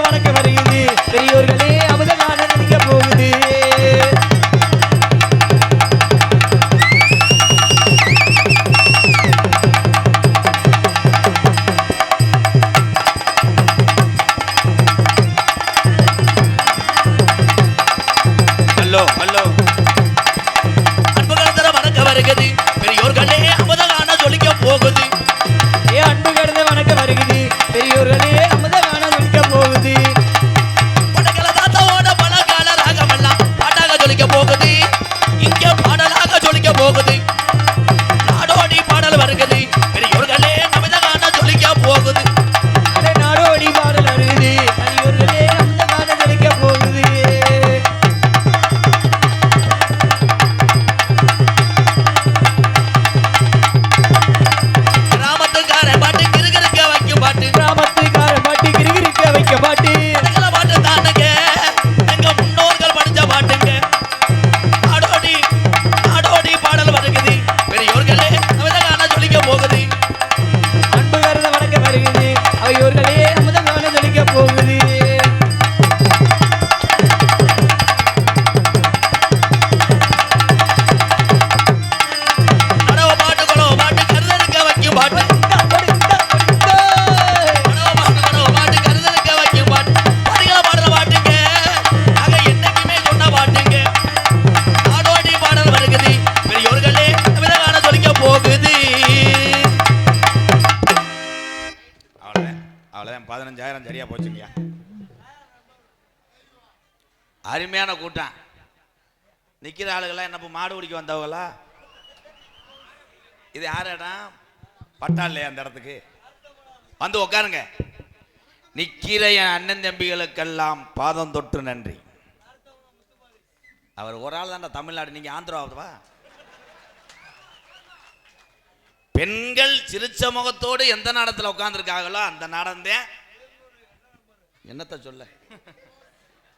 வணக்க வருகிறது பெரியோர்களே அமுதகான நினைக்க போகுது ஹலோ ஹலோ அன்புகள வணக்க வருகிறது பெரியோர்களே அமுதகான ஜொலிக்க போகுது அன்பு கடந்த வணக்க வருகிறது பெரியோர்களே அமுதகான ஜொலிக்க போகுது படகள தாத்தாவோட பலகால ராகமெல்லாம் பாட்டாக ஜொலிக்க போகுது இங்கே பாடலாக ஜொலிக்க போகுது நாடோடி பாடல் வருகிறது பெரியோர்களே அமுதகான ஜொலிக்க போகுது நாடோடி பாடல் வருகிறது பெரியோர்களே அமுதகான ஜொலிக்க போகுது சரியா போச்சுங்கய்யா. அருமையான கூட்டம். நிக்கிற ஆளுகளா என்ன மாடு பிடிக்க வந்தவங்களா? இது யார் இடம்? பட்டா இல்லையா அந்த இடத்துக்கு? வந்து உட்காருங்க. நிக்கிற என் அண்ணன் தம்பிகளுக்கெல்லாம் பாதம் தொட்டு நன்றி. அவர் ஒரு ஆள் தான் தமிழ்நாடு, நீங்க ஆந்திராவா? பெண்கள் சிரிச்ச முகத்தோடு எந்த நாடத்தில் உட்கார்ந்துருக்காங்களோ அந்த நாடந்தேன். என்னத்த சொல்ல,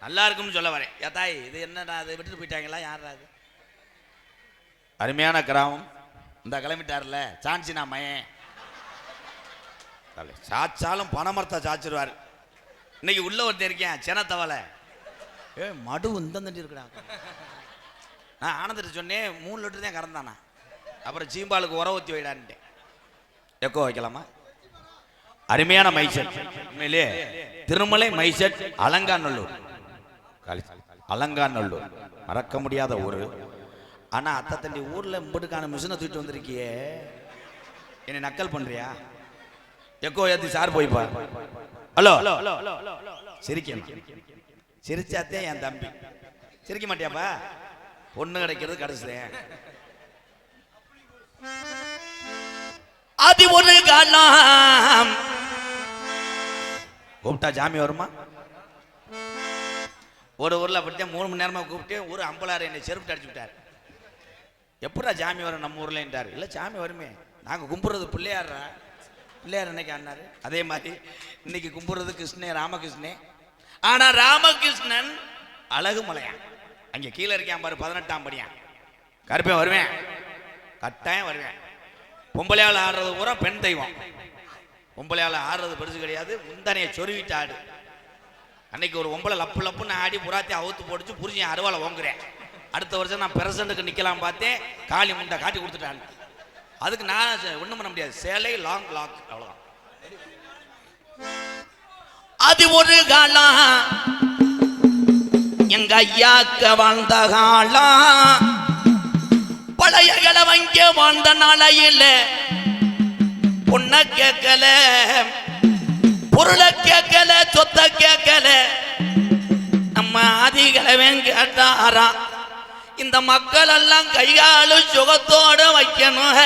நல்லா இருக்கும்னு சொல்ல வரேன். ஏத்தாய் இது என்னடா, அதை விட்டுட்டு போயிட்டாங்களா? யாரா அது? அருமையான கிராமம். இந்த கிளம்பிட்டார்ல சான்சினா மயன், சாச்சாலும் பணமரத்தை சாச்சிருவார். இன்னைக்கு உள்ள ஒருத்தர் இருக்கேன் செனத்தவலை, மடு இந்த தண்டி இருக்குடா. நான் ஆனந்திட்டு சொன்னேன் 3 லிட்டர் தான் கறந்தானா. அப்புறம் சீம்பாலுக்கு உர ஊற்றி வைடான்ட்டேன். எக்கோ வைக்கலாமா? அருமையான மைசெட், உண்மையிலே திருமலை மைசெட், அலங்காநல்லூர். அலங்காநல்லூர் மறக்க முடியாத ஊர். ஆனா அத்தை தண்டி ஊர்ல இம்பட்டுக்கான மிஷினை தூக்கிட்டு வந்திருக்கியே, என்னை நக்கல் பண்றியா? எக்கோ ஏத்தி சார் போய்ப்பா. ஹலோ சிரிக்க, சிரிச்சாத்தே என் தம்பி. சிரிக்க மாட்டியாப்பா? பொண்ணு கிடைக்கிறது கடைசிதான். அது ஒரு காலம் கூப்பிட்டா ஜாமி வருமா? ஒரு ஊர்ல அப்படித்தான் 3 மணி நேரமா கூப்பிட்டு ஒரு அம்பலாறு என்னை செருப்பு அடிச்சு விட்டார். எப்படா ஜாமி வரும் நம்ம ஊர்ல என்றார். இல்ல ஜாமி வருமே, நாங்க கும்பிடுறது பிள்ளையாரா, பிள்ளையார் என்னைக்கு ஆனாரு. அதே மாதிரி இன்னைக்கு கும்பிடுறது கிருஷ்ணே, ராமகிருஷ்ணே. ஆனா ராமகிருஷ்ணன் அழகு மலையான். அங்க கீழே இருக்கேன் பாரு, 18ஆம் படியான். கருப்பேன் வருவேன், கட்டாயம் வருவேன். பொம்பளையால் ஆடுறது பூரா பெண் தெய்வம். பொம்பளையால் ஆடுறது பெருசு கிடையாது. முந்தானையை சொருவிட்டு ஆடு. அன்னைக்கு ஒரு பொம்பளை லப்பு லப்புன்னு ஆடி புறாத்தி அவுத்து போட்டுச்சு, புரிஞ்சு அருவாலை ஓங்குறேன். அடுத்த வருஷம் நான் பிரசண்டுக்கு நிக்கலாம் பார்த்தேன், காளி முண்டை காட்டி கொடுத்துட்டான். அதுக்கு நான் ஒண்ணும் பண்ண முடியாது. சேலை லாங் லாக், அவ்வளவுதான். அது ஒரு காலம் எங்க ஐயாக்க வாழ்ந்த காலம். பழைய கிழவங்க வாழ்ந்த நாளையில் பொண்ண கேட்கல, பொருளை கேட்கல, சொத்த கேட்கல. நம்ம ஆதிகிழவன் கேட்டாரா, இந்த மக்கள் எல்லாம் கைகாலும் சுகத்தோடு வைக்கணும்.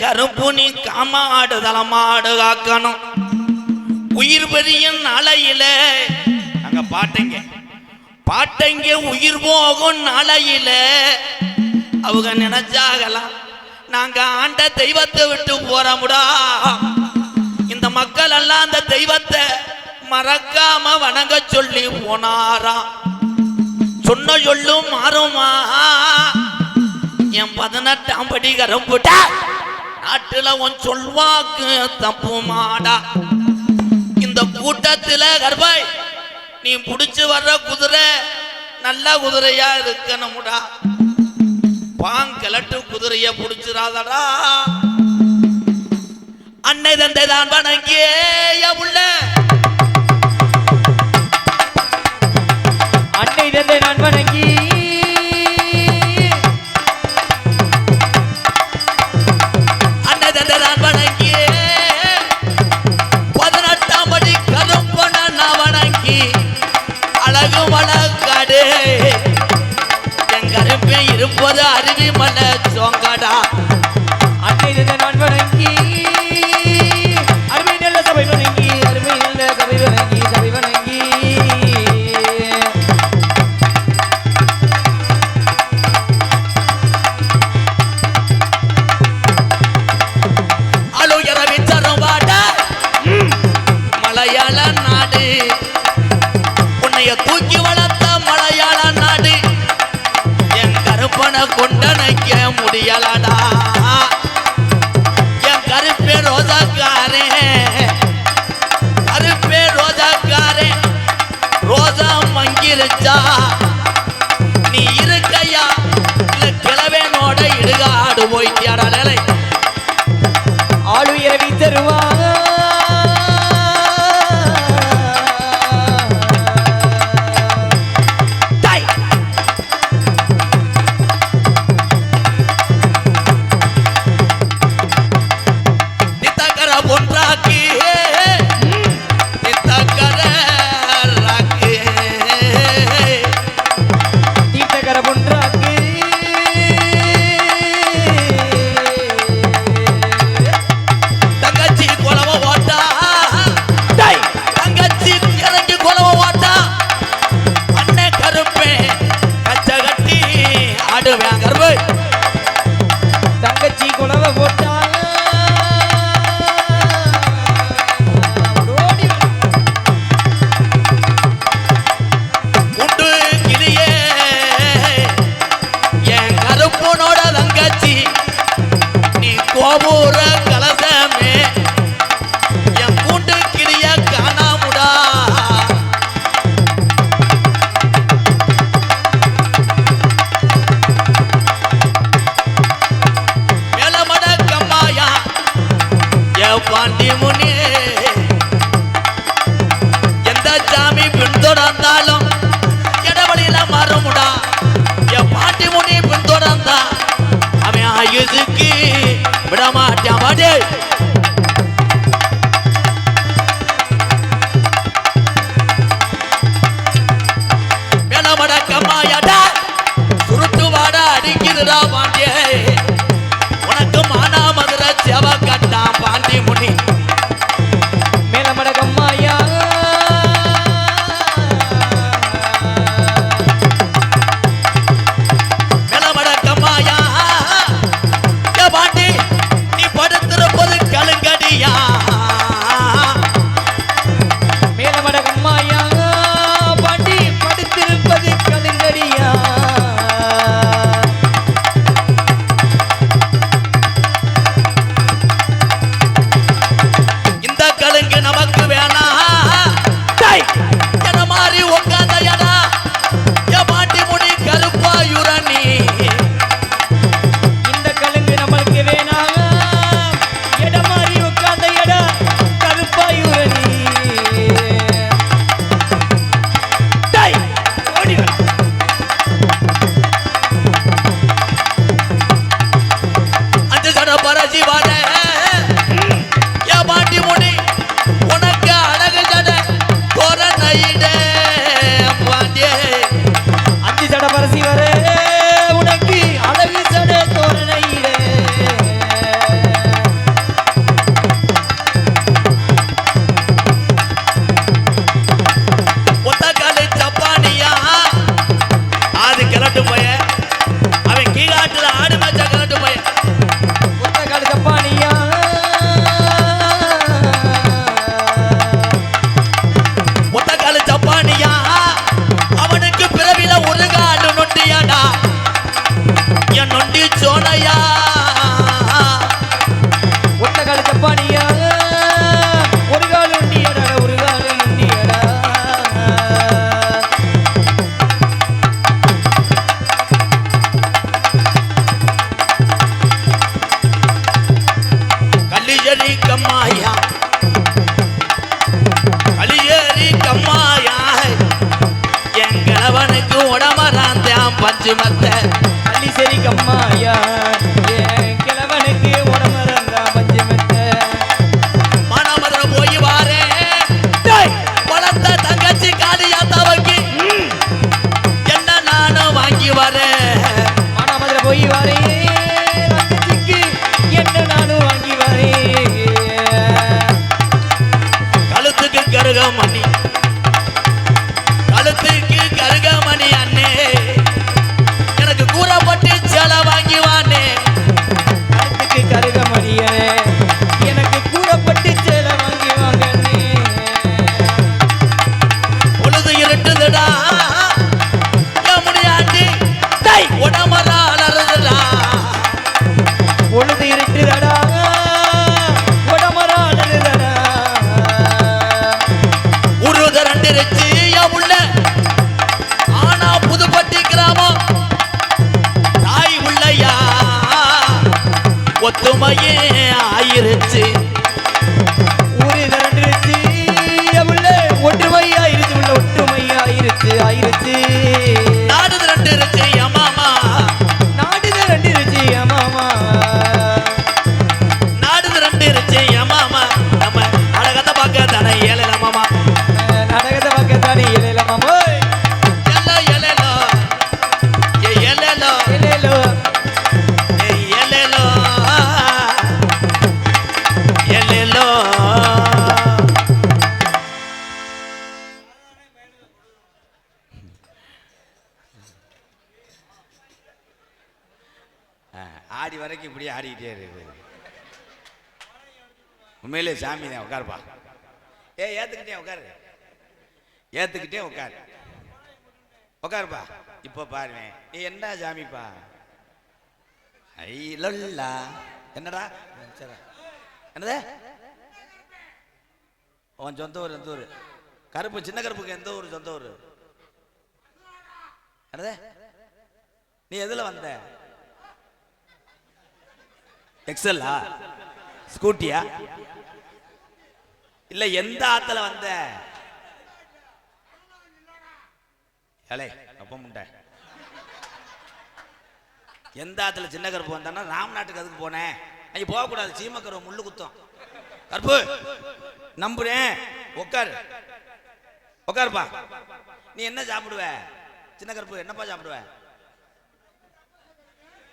கருப்பு நீ காமாடு தலமாடு காக்கணும். உயிர் பெரிய நாளையில அங்க பாட்டங்க உயிர் போகும் நாளையில அவங்க நினைச்சாகலாம் நாங்க ஆண்ட தெய்வத்தை விட்டு போறோம்டா. இந்த மக்கள் எல்லாம் அந்த தெய்வத்தை மறக்காம வணங்க சொல்லி போனாராம். சொன்ன சொல்லும் மாறுமா? என் 18ஆம் படி கரம்புட்ட நாட்டுல உன் சொல்வாக்கு தப்புமாடா. இந்த இந்த கூட்டத்துல கர்பாய் நீ புடிச்சு வர்ற குதிரை நல்ல குதிரையா இருக்கணும்டா. பாங்கிழட்டு குதிரைய புடிச்சிடாதடா. அன்னை தந்தை தான் வணங்கியே உள்ள அன்னை தந்தை நான் வணங்கி அன்னை தந்தை தான் வணங்கியே 18ஆம் படி கரும்பொன நான் வணங்கி அழகு வளர்க்காடு என் கருப்பே இருப்பது அருவி மலை சோங்காடா. அன்னை தந்தை நான் வணங்கி அருமை நல்ல சபை வணங்கி அருமை நல்ல சபை வணங்கி சபை வணங்கி அழுயர விச்சரம் வாட மலையாள நாடு உன்னைய தூக்கி வளர்த்த மலையாள நாடு என் கருப்பனை கொண்டனைக்க முடியலடா. என் கருப்பே ரோஜாக்காரே கருப்பே ரோஜாக்காரே ரோஜா மங்கிருச்சா நீ இருக்கையா இல்ல கிழவேனோட இடுகாடு போயிட்டியாடா. நிலை ஆளுயரவி தருவா நித்தக்கர பொன்றாக்கி நித்தக்கர ராக்கி தீர்த்தகர பொன்றாக்கு தங்கச்சி கொலவ ஓட்டா தங்கச்சி இறங்கி கொலவ ஓட்டா அண்ணே கருப்பே கச்ச கட்டி ஆடுவேன் கருப்பு தங்கச்சி குலவ போட்டா ஓடி உண்டு கிளியே என் கருப்பனோட தங்கச்சி நீ கோபூர கலசமே என் கூண்டு கிளிய காணாமுடா. மேலமட கம்மாயா என் பாண்டி முனி எந்த சாமி பின்தொடர்ந்தாலும் இடவழியில மாறுமுடா. என் பாண்டி முனி பின்தொடர்ந்தா அவன் ஆயுதுக்கு விடமாட்டான் பாடு. மேலமட கம்மாயாடா சுருட்டு வாடா அடிக்குதுடா பாண்டியே உனக்கு மானா மதுரை செவ கட்டான் பாண்டி முனி. மேலமடகம்மாயா மேலமட கம்மாயா ஏ பாண்டி நீ படுத்திருப்பது கலுங்கடியா. மேலமடகம்மாயா பாண்டி படுத்திருப்பது கலிங்கடியா. இந்த கலுங்கு நமக்கு வேணாம் என்ன மாதிரி உட்காந்த எடா ஏ பாண்டி முனி கருப்பாயுரணி. இந்த கலுங்கு நம்மளுக்கு வேணாம் இடமாறி உட்கார்ந்த இட கருப்பாயுரணி. ஓடி வா. அஞ்சு சட பரசி வாட ஏ பாண்டி முனி உனக்கு அழகு சட தோரணையிட பாண்டியே. அஞ்சு சட பரசி வர உனக்கு அழகு சட தோரணையிலே. ஒத்தக்காலு சப்பானியா அது கிளட்டு போய அவன் கீழாட்டுல ஆடு மச்ச கிளட்டு போய ஒத்தக்கால சப்பானியா ஒத்தக்காலு சப்பானியா அவனுக்கு பிறவில ஒரு காடு நொண்டியாடா என் நொண்டி சோனையா. ஒத்தக்கால சப்பானியா ஒரு கால் உண்டியடா ஒரு கால் பஞ்சு மத்த அள்ளி சரி கம்மாயா என் கிழவனுக்கு உடம்புறந்தா பஞ்சு மெத்த மானாமதுரை போய் வாரே வளர்த்த தங்கச்சி காளியாத்தாவுக்கு என்ன நானும் வாங்கி வரேன் மானாமதுரை போய் வரே தங்கச்சிக்கு என்ன நானும் வாங்கி வரேன் கழுத்துக்கு கருகமணி கழுத்துக்கு கருகமணி அண்ணே எனக்கு கூறப்பட்டு சேலை வாங்கி வானே கழுத்துக்கு கருகமணியே எனக்கு கூறப்பட்டு சேலை வாங்கி வாங்கண்ணே பொழுது இருட்டுதுடா முடியாண்டி உடம்பரா அலறுதுடா பொழுது இருட்டுதடா உடம்பரா அலறுதடா உருத ரெண்டிருச்சு உள்ள ஆனா புதுப்பட்டி கிராமம் தாய் உள்ளையா ஒத்துமையே ஆயிருச்சு ஊரு திரண்டுருச்சு உள்ள ஒற்றுமையாயிருச்சு உள்ள ஒற்றுமையாயிருச்சு ஆயிருச்சு நாடு ரெண்டிருச்சு அம்மாமா நாடு திரண்டுருச்சு அம்மாமா நாடு ரெண்டிருச்சு அம்மாமா நம்ம அழகத்தை பார்க்க தானே ஏழை அம்மாமா நாடகத்தை பார்க்கத்தானே இலையில மாமா எல்லோ எல்லோ ஏ எல்லோ இலையிலோ ஏ எல்லோ எல்லோ ஆடி வரைக்கும் இப்படியே ஆடிக்கிட்டே இருக்கு உண்மையிலே சாமி தான் உட்காருப்பா ஏத்துக்கிட்டே உட்காரு ஏத்துக்கிட்டே உட்காரு உட்காருப்பா இப்ப பாருங்க நீ என்ன சாமிப்பா ஐலல்லா என்னடா சரி. என்னது உன் சொந்த ஊர் எந்த ஊர் கருப்பு சின்ன கருப்புக்கு எந்த ஊர் சொந்த ஊர் என்னது நீ எதுல வந்த எக்ஸல்லா ஸ்கூட்டியா இல்ல எந்த ஆத்துல வந்த ஏலே அப்ப முண்டை எந்த ஆத்துல சின்ன கருப்பு வந்தானா ராம்நாட்டுக்கு அதுக்கு போனேன் அங்க போகக்கூடாது சீமக்கருவ முள்ளு குத்தம் கருப்பு நம்புறேன் உட்காரு உட்காருப்பா நீ என்ன சாப்பிடுவ சின்ன கருப்பு என்னப்பா சாப்பிடுவ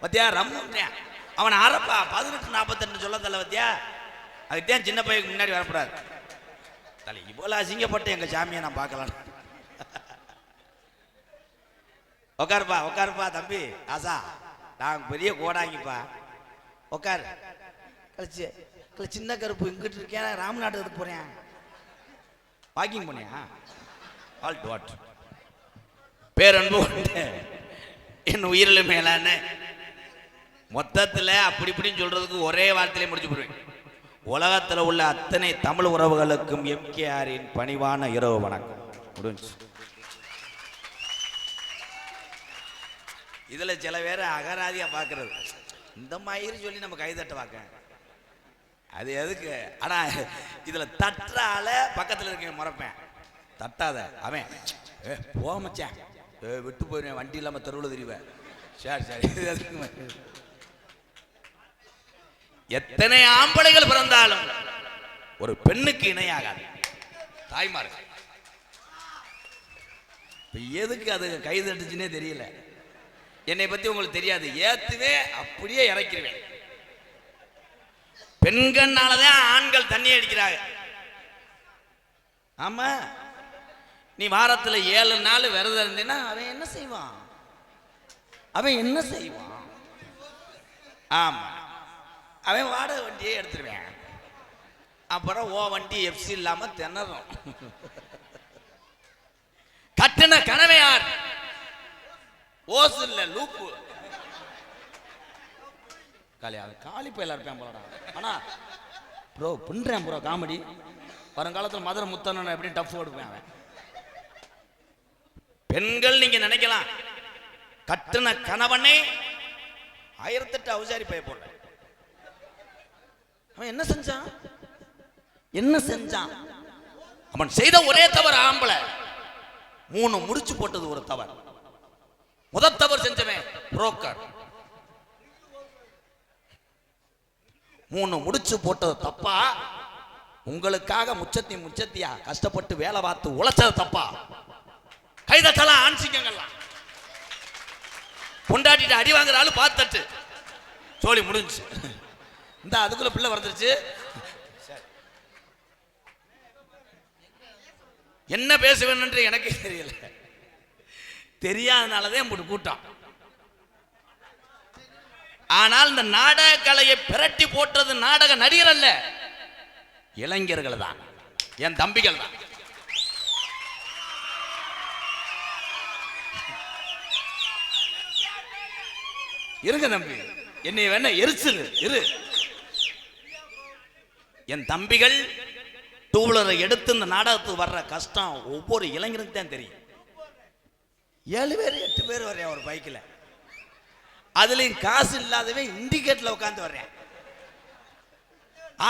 பத்தியா ரம்முன்றியா அவன் அறப்பா 18:42 சொல்ல தள்ள பத்தியா அதுக்குதான் சின்ன பையனுக்கு முன்னாடி வரக்கூடாது தலை இவ்வளவு அசிங்கப்பட்டு எங்க சாமியை நான் பார்க்கலாம் உட்காருப்பா உட்காருப்பா தம்பி ஆசா நான் பெரிய கோடாங்கிப்பா உட்காரு கழிச்சு சின்ன கருப்பு இங்கிட்டு இருக்கேன் ராமநாட்டுக்கு போறேன் வாக்கிங் போனியா ஆல்ட் வாட் பேரன்பு என் உயிரில் மேலான மொத்தத்தில் அப்படி இப்படின்னு சொல்றதுக்கு ஒரே வார்த்தையிலே முடிச்சு போடுவேன் உலகத்தில் உள்ள அத்தனை தமிழ் உறவுகளுக்கும் எம்கேஆரின் பணிவான இரவு வணக்கம் முடிஞ்சு. இதுல சில பேர் அகராதியா பாக்குறது இந்த மாதிரி சொல்லி நம்ம கைதட்ட பார்க்க அது எதுக்கு ஆனா இதுல தட்டால பக்கத்துல இருக்க மறப்பேன் தட்டாத அவன் போமச்சான் விட்டு போயிருவேன் வண்டி இல்லாம தெருவில் தெரிவேன் சரி சரி எத்தனை ஆம்பளைகள் பிறந்தாலும் ஒரு பெண்ணுக்கு இணையாகாது தாய்மார் எதுக்கு அது கைதட்டுச்சுன்னே தெரியல என்னை பத்தி உங்களுக்கு தெரியாது ஏத்துவே அப்படியே இறக்கிடுவேன் பெண்கள்னாலதான் ஆண்கள் தண்ணி அடிக்கிறாங்க ஆமா நீ வாரத்துல 7 நாள் விரதம் இருந்தேன்னா அவன் என்ன செய்வான் ஆமா அவன் வாடகை வண்டியே எடுத்துருவேன் அப்புறம் ஓ வண்டி எஃப்சி இல்லாம திணறும் கட்டின கனவை யார் ஓசு இல்ல லூப்பு காலி பயில இருப்பேன் போலடா ஆனா ப்ரோ பண்றேன் ப்ரோ காமெடி வருங்காலத்தில் மதுரை முத்தண்ணன் எப்படி டஃப் கொடுப்பேன் அவன் பெண்கள் நீங்க நினைக்கலாம் கட்டின கணவனே 1008 அவசாரி பய போடுற அவன் என்ன செஞ்சான் அவன் செய்த ஒரே தவறு ஆம்பளை 3 முடிச்சு போட்டது ஒரு தவறு முதல் தவறு செஞ்சவன் புரோக்கர். 3 முடிச்சு போட்டது தப்பா, உங்களுக்காக முச்சத்தியா கஷ்டப்பட்டு வேலை பார்த்து உழைச்சது தப்பா? கைதட்டலாம் ஆன்சிங்கலாம். பொண்டாட்டிட்டு அடி வாங்குற ஆளு பார்த்துட்டு சோழி முடிஞ்சு. இந்த அதுக்குள்ள பிள்ளை வந்துருச்சு. என்ன பேசுவேன் என்று எனக்கே தெரியல. தெரியாதனாலதான் இப்படி கூட்டம். ஆனால் இந்த நாடக கலையை பிரட்டி போட்டது நாடக நடிகர் அல்ல, இளைஞர்கள் தான், என் தம்பிகள் தான். இருங்க தம்பி, என்னை வேணா எரிச்சல் இரு. என் தம்பிகள் டூவீலரை எடுத்து இந்த நாடகத்துக்கு வர்ற கஷ்டம் ஒவ்வொரு இளைஞனுக்கு தான் தெரியும். 7 பேர் 8 பேர் வர்றேன் ஒரு பைக்கில். அதுலயும் காசு இல்லாதவன் இண்டிகேட்ல உட்காந்து வர்றேன்.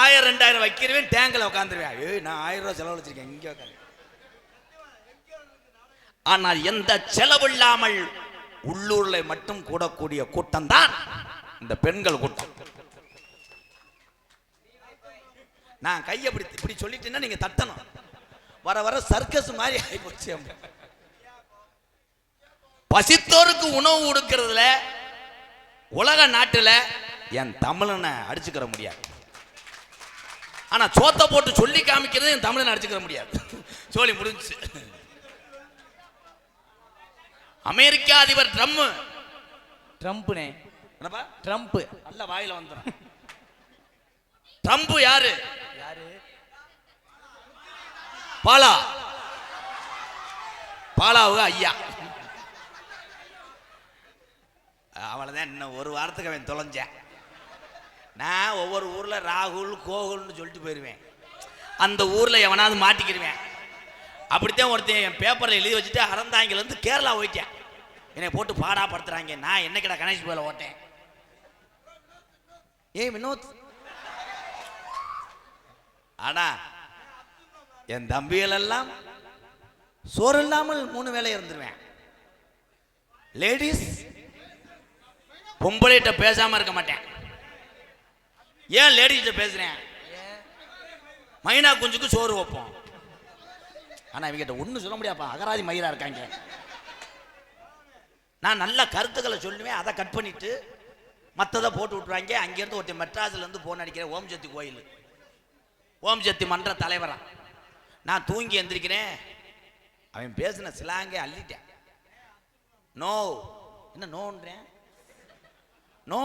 1000 2000 வைக்கிறவன் டேங்கில் உட்காந்துருவேன். நான் 1000 ரூபாய் செலவழிச்சிருக்கேன் இங்கே உட்காந்து. ஆனால் எந்த செலவு இல்லாமல் உள்ளூர்ல மட்டும் கூடக்கூடிய கூட்டம் தான் இந்த பெண்கள் கூட்டம். நான் கையை இப்படி சொல்லிட்டேன்னா நீங்க தட்டணும். வர வர சர்க்கஸ் மாதிரி ஆகிப்போச்சு. பசித்தோருக்கு உணவு கொடுக்கறதுல உலக நாட்டுல என் தமிழனை அடிச்சுக்கிற முடியாது. ஆனா சோத்தை போட்டு சொல்லி காமிக்கிறது என் தமிழனை அடிச்சுக்கிற முடியாது. சோழி முடிஞ்சு. அமெரிக்க அதிபர் ட்ரம்ப்னே என்னப்பா? ட்ரம்ப் நல்ல வாயில வந்துடும். ட்ரம்ப் யாரு? பாலாவுக ஐயா. அவளைதான் இன்னும் ஒரு வாரத்துக்கு அவன் தொலைஞ்சேன். நான் ஒவ்வொரு ஊர்ல ராகுல் கோகுல்னு சொல்லிட்டு போயிருவேன். அந்த ஊர்ல எவனாவது மாட்டிக்கிடுவேன். அப்படித்தான் ஒருத்தன் என் பேப்பரில் எழுதி வச்சுட்டு அறந்தாங்கிலேருந்து கேரளா போயிட்டேன். என்னை போட்டு பாடாப்படுத்துறாங்க. நான் என்னைக்கிட கணேஷ் போல ஓட்டேன். வினோத், ஆனா என் தம்பிகள் எல்லாம் சோறு இல்லாமல் 3 வேளை இருந்துருவேன். லேடிஸ் பொம்பளைகிட்ட பேசாம இருக்க மாட்டேன். ஏன் லேடிஸ்கிட்ட பேசுறேன்? மைனா குஞ்சுக்கு சோறு வைப்போம். ஆனா இவங்கிட்ட ஒன்றும் சொல்ல முடியாப்பா, அகராதி மயிரா இருக்காங்க. நான் நல்ல கருத்துக்களை சொல்லுவேன், அதை கட் பண்ணிட்டு மற்றதை போட்டு விட்டுருவாங்க. அங்கேருந்து ஒருத்தர் மெட்ராஸ்லேருந்து போன் அடிக்கிறேன். ஓம் சக்தி கோயில், ஓம் சக்தி மன்ற தலைவரா. நான் தூங்கி எந்திரிக்கிறேன். அவன் பேசின சிலாங்கே அள்ளிட்டேன். நோ, என்ன நோன்றேன்? நோ,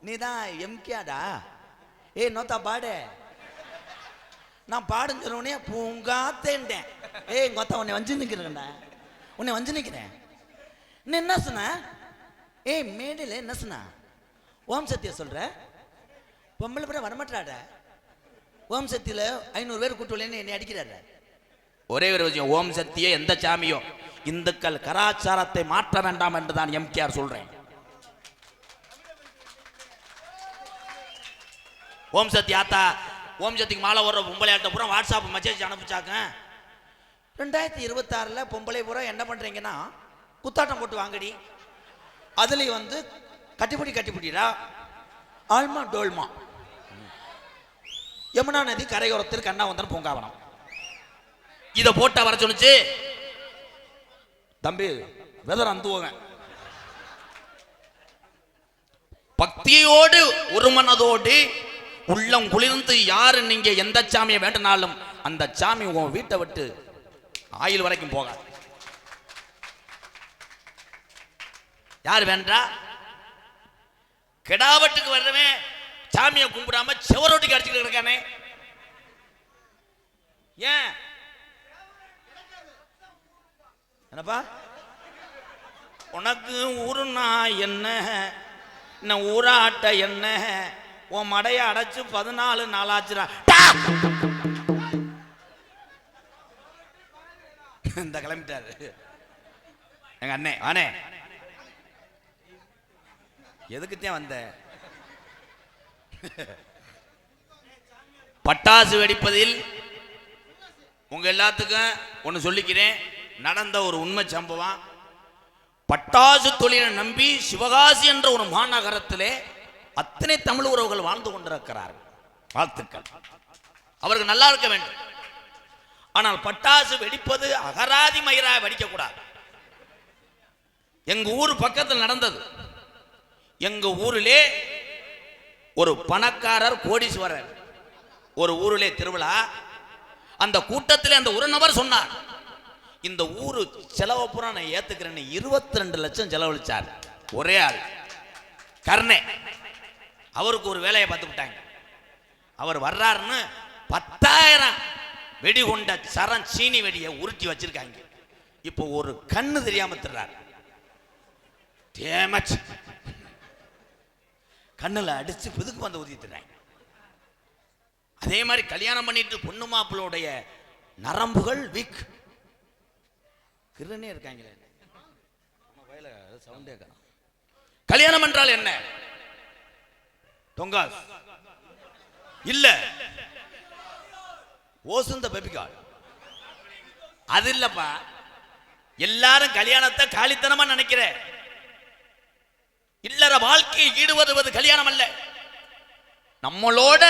நீ தான் எம்கேடா? நோத்தா பாடு. நான் பாடுன்னு சொன்னே பூங்காத்தேன்ட்டேன். கொத்தா உன்னை வஞ்சு நிற்கிறேன்டா, உன்னை வஞ்சு நிற்கிறேன். இன்னும் என்ன சொன்ன? மேடையில் என்ன சொன்ன? ஓம் சத்திய சொல்ற, பொம்பளை பேர வரமாட்டாட. ஓம் சக்தியில் 500 பேர் கூட்டுவலன்னு என்னை அடிக்கிறாரு. ஒரே ஒரு விஷயம், ஓம் சக்தியை எந்த சாமியோ இந்துக்கள் கலாச்சாரத்தை மாற்ற வேண்டாம் என்று தான் எம்கேஆர் சொல்றேன். ஓம் சக்தி ஆத்தா, ஓம் சக்திக்கு மாலை வர்ற பொம்பளை ஆட்ட பூரா வாட்ஸ்அப் மெசேஜ் அனுப்பிச்சாக்க. 2026 பொம்பளை பூரா என்ன பண்றீங்கன்னா குத்தாட்டம் போட்டு வாங்கடி. அதுலேயும் வந்து கட்டிப்பிடிடா, ஆல்மா டோல்மா, யமுனா நதி கரையோரத்தில் கண்ணாவந்தன் பூங்காவனம், இதை போட்டா வர சொன்னுச்சு. தம்பி வெதர் அந்துவங்க. பக்தியோடு ஒரு மனதோடு உள்ளம் குளிர்ந்து யாரு நீங்க எந்த சாமியை வேண்டினாலும் அந்த சாமி உன் வீட்டை விட்டு ஆயில் வரைக்கும் போக. யார் வேண்டா? கெடாவட்டுக்கு வர்றவன் சாமியை கும்பிடாம செவரோட்டுக்கு அடிச்சுட்டு இருக்கானே. ஏன் என்னப்பா? உனக்கு ஊருனா என்ன ஊராட்ட என்ன? உன் மடைய அடைச்சு 14 நாள் ஆச்சுடா. இந்த கிளம்பிட்டாரு எங்க அண்ணே. ஆனே எதுக்குத்தான் வந்த? பட்டாசு வெடிப்பதில் உங்க எல்லாத்துக்கும் ஒன்று சொல்லிக்கிறேன். நடந்த ஒரு உண்மை சம்பவம். பட்டாசு தொழிலை நம்பி சிவகாசி என்ற ஒரு மாநகரத்திலே அத்தனை தமிழ் உறவுகள் வாழ்ந்து கொண்டிருக்கிறார்கள். வாழ்த்துக்கள், அவர்கள் நல்லா இருக்க வேண்டும். ஆனால் பட்டாசு வெடிப்பது அகராதி மயிரா வெடிக்க கூடாது. எங்க ஊர் பக்கத்தில் நடந்தது. எங்க ஊரிலே ஒரு பணக்காரர் கோடீஸ்வரர் ஒரு ஊரிலே திருவிழா. அந்த கூட்டத்தில் அந்த ஒரு நபர் சொன்னார், இந்த ஊரு செலவு பூரா நான் ஏத்துக்கிறேன்னு 22 லட்சம் செலவழிச்சார். ஒரே ஆள் கர்ணே. அவருக்கு ஒரு வேலையை பார்த்துக்கிட்டாங்க. அவர் வர்றாருன்னு 10,000 வெடி கொண்ட சரம் சீனி வெடியை உருட்டி வச்சிருக்காங்க. இப்போ ஒரு கண்ணு தெரியாம திர்றாரு. கண்ணுல அடிச்சு புதுக்கு வந்து ஊதிட்டுறாங்க. அதே மாதிரி கல்யாணம் பண்ணிட்டு பொண்ணு மாப்பிள்ளுடைய நரம்புகள் வீக் கிருனே இருக்காங்களே. கல்யாணம் என்றால் என்ன? தொங்காஸ் இல்ல, ஓசுந்த பெபிகால் அது இல்லப்பா. எல்லாரும் கல்யாணத்தை காலித்தனமா நினைக்கிற. இல்லற வாழ்க்கையை ஈடுபடுவது கல்யாணம் அல்ல. நம்மளோட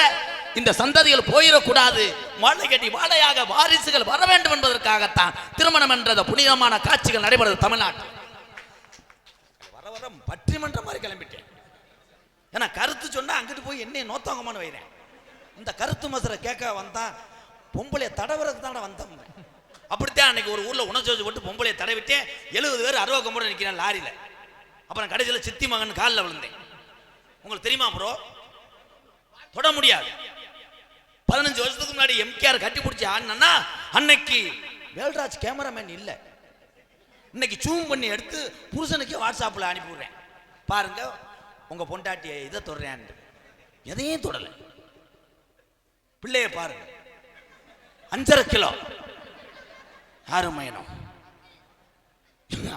இந்த சந்ததிகள் போயிடக்கூடாது, வாழை கட்டி வாழையாக வாரிசுகள் வர வேண்டும் என்பதற்காகத்தான் திருமணம் என்ற புனிதமான காட்சிகள் நடைபெறுது தமிழ்நாட்டில். வர வர பட்டிமன்ற மாதிரி கிளம்பிட்டேன். ஏன்னா கருத்து சொன்னா அங்கிட்டு போய் என்ன நோத்தாங்கமான்னு வைறேன். இந்த கருத்து மசரை கேட்க வந்தா பொம்பளைய தடவுறதுக்கு தானே வந்தோம். அப்படித்தான் அன்னைக்கு ஒரு ஊர்ல உணர்ச்சி போட்டு பொம்பளைய தடவிட்டேன். 70 பேர் 60 கம்பு நிற்கிறேன் லாரியில. அப்புறம் கடைசியில் சித்தி மகன் காலில் விழுந்தேன். உங்களுக்கு தெரியுமா ப்ரோ? தொட முடியாது. 15 வருஷத்துக்கு முன்னாடி எம்கேஆர் கட்டி பிடிச்சி ஆடினா அன்னைக்கு வேல்ராஜ் கேமராமேன் இல்லை. இன்னைக்கு ஜூம் பண்ணி எடுத்து புருஷனுக்கு வாட்ஸ்அப்பில் அனுப்பிவிடுறேன். பாருங்க உங்க பொண்டாட்டியை இதை தொடறேன். எதையும் தொடலை. பிள்ளைய பாருங்க, 5.5 கிலோ ஆறுமையனும்.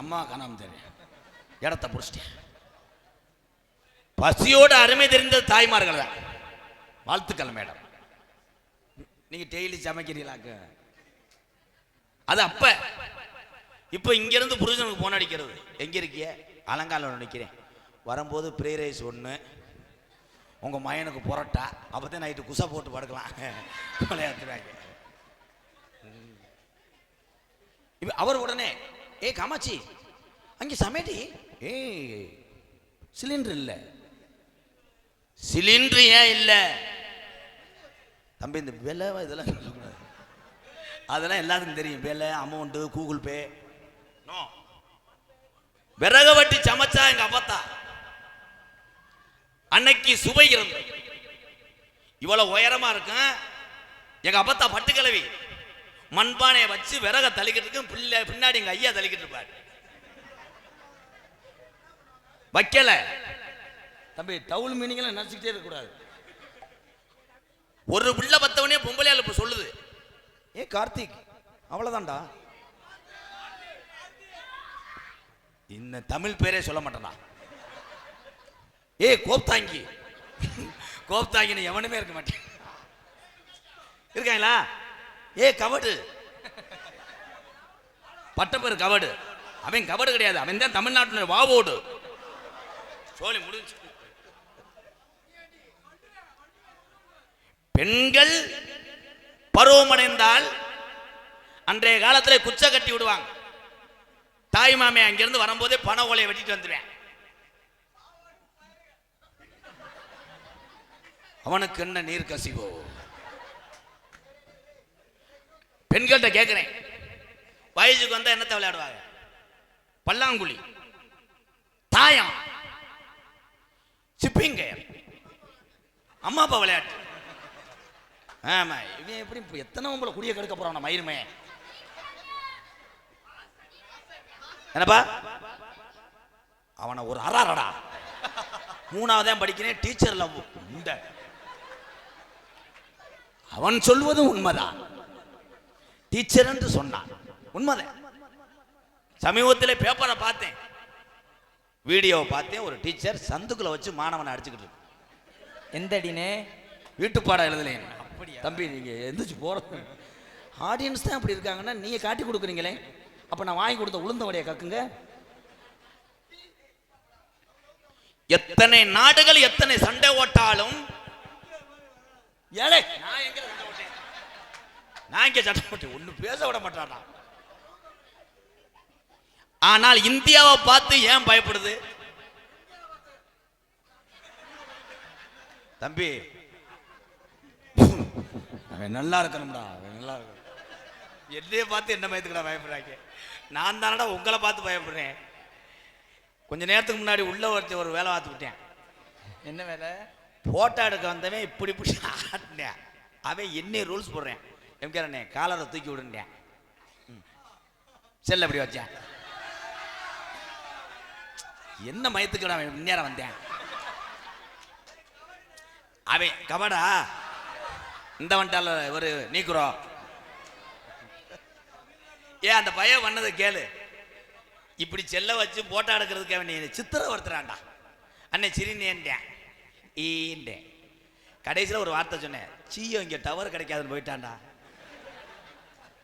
அம்மா காணாம தெரியும், இடத்த புடிச்சிட்டேன். பசியோட அருமை தெரிந்த தாய்மார்கள் தான். வாழ்த்துக்கள் மேடம். நீங்க டெய்லி சமைக்கிறீங்களாக்க அது அப்ப. இப்ப இங்க இருந்து புருஷனுக்கு போன் அடிக்கிறது. எங்க இருக்கிய? அலங்காலம் நினைக்கிறேன். வரும்போது ப்ரே ரைஸ் 1, உங்க மயனுக்கு புரட்டா. அப்பதான் நைட்டு குசை போட்டு படுக்கலாம். விளையாட்டுறாங்க. அவர் உடனே ஏ காமாச்சி அங்கே சமையடி. ஏ சிலிண்டர் இல்ல. சிலிண்டர் ஏன் இல்ல தம்பி? இந்த விலை இதெல்லாம் அதெல்லாம் எல்லாத்துக்கும் தெரியும். விலை, அமௌண்ட், கூகுள் பே. விறக வட்டி சமைச்சா எங்க அப்பத்தா. அன்னைக்கு சுவை இருந்தது. இவ்வளவு உயரமா இருக்கும். எங்க அப்பத்தா பட்டுக்கிழவி மண்பானையை வச்சு விறக தள்ளிக்கிட்டு இருக்கு. பின்னாடி எங்க ஐயா தள்ளிக்கிட்டு இருப்பாரு. வைக்கல தம்பி. டவுல் மீனிங் நினைச்சுக்கிட்டே இருக்க கூடாது. ஒரு பிள்ளை பத்தவனே பொம்பளையால் இப்ப சொல்லுது, ஏ கார்த்திக் அவ்வளவுதான்டா. இந்த தமிழ் பேரே சொல்ல மாட்டேனா. ஏ கோப்தாங்கி. கோப்தாங்கின்னு எவனுமே இருக்க மாட்டேன். இருக்காங்களா? ஏ கவடு. பட்ட பேர் கவடு. அவன் கவடு கிடையாது. அவன் தான் தமிழ்நாட்டில் வாவோடு. சோழி முடிஞ்சு. பெண்கள் பருவமடைந்தால் அன்றைய காலத்தில் குச்சை கட்டி விடுவாங்க. தாய் மாமே அங்கிருந்து வரும்போதே பண ஓலையை வெட்டிட்டு வந்துடுவேன். அவனுக்கு என்ன நீர் கசிவோ. பெண்கள்கிட்ட கேட்கிறேன், வயசுக்கு வந்தா என்னத்தை விளையாடுவாங்க? பல்லாங்குழி, தாயம், சிப்பிங்க, அம்மா அப்பா விளையாட்டு. ஆமா, இவன் எப்படி எத்தனை உங்களை குடிய கெடுக்க போறான் மயிருமே. என்னப்பா அவனை ஒரு அறாரடா. 3ஆவதான் படிக்கிறேன். டீச்சர்ல உண்ட. அவன் சொல்வதும் உண்மைதான். டீச்சர் என்று சொன்னான், உண்மைதான். சமீபத்தில் பேப்பரை பார்த்தேன், வீடியோவை பார்த்தேன். ஒரு டீச்சர் சந்துக்குள்ள வச்சு மாணவனை அடிச்சுக்கிட்டு இருக்கு. எந்த அடினே? வீட்டு பாடம் எழுதலேன். தம்பி நீங்க எந்திரிச்சு போறது. ஆடியன்ஸ் தான் அப்படி இருக்காங்கன்னா நீங்க காட்டி கொடுக்குறீங்களே. அப்ப நான் வாங்கி கொடுத்த உளுந்த வடையை கக்குங்க. எத்தனை நாடுகள் எத்தனை சண்டை ஓட்டாலும் ஏழை நான் இங்க சண்டை போட்டேன் ஒண்ணு பேச விட மாட்டானா. ஆனால் இந்தியாவை பார்த்து ஏன் பயப்படுது தம்பி? அவன் நல்லா இருக்கணும்டா, அவன் நல்லா இருக்கணும். என்னைய பார்த்து என்ன பயத்துக்கடா பயப்படுறாங்க? நான் தானடா உங்களை பார்த்து பயப்படுறேன். கொஞ்ச நேரத்துக்கு முன்னாடி உள்ள ஒரு வேலை பார்த்துக்கிட்டேன். என்ன வேலை? போட்டோ எடுக்க வந்தவன் இப்படி இப்படி ஆட்டினேன். அவன் என்ன ரூல்ஸ் போடுறேன், எம்கேரண்ணே காலரை தூக்கி விடுன்றேன், செல்ல அப்படி வச்சேன். என்ன மயத்துக்கு அவன் முன்னேற வந்தேன். அவன் கபடா இந்த வண்டால ஒரு நீக்குறோம். ஏன் அந்த பையன் பண்ணதை கேளு. இப்படி செல்ல வச்சு போட்டோ எடுக்கிறதுக்கு அவன் சித்திரவர்த்துறான்டா. அண்ணே சிரினேன்டேன் ஈண்டேன். கடைசியில் ஒரு வார்த்தை சொன்னேன், சீயோ இங்கே டவர் கிடைக்காதுன்னு போயிட்டான்டா.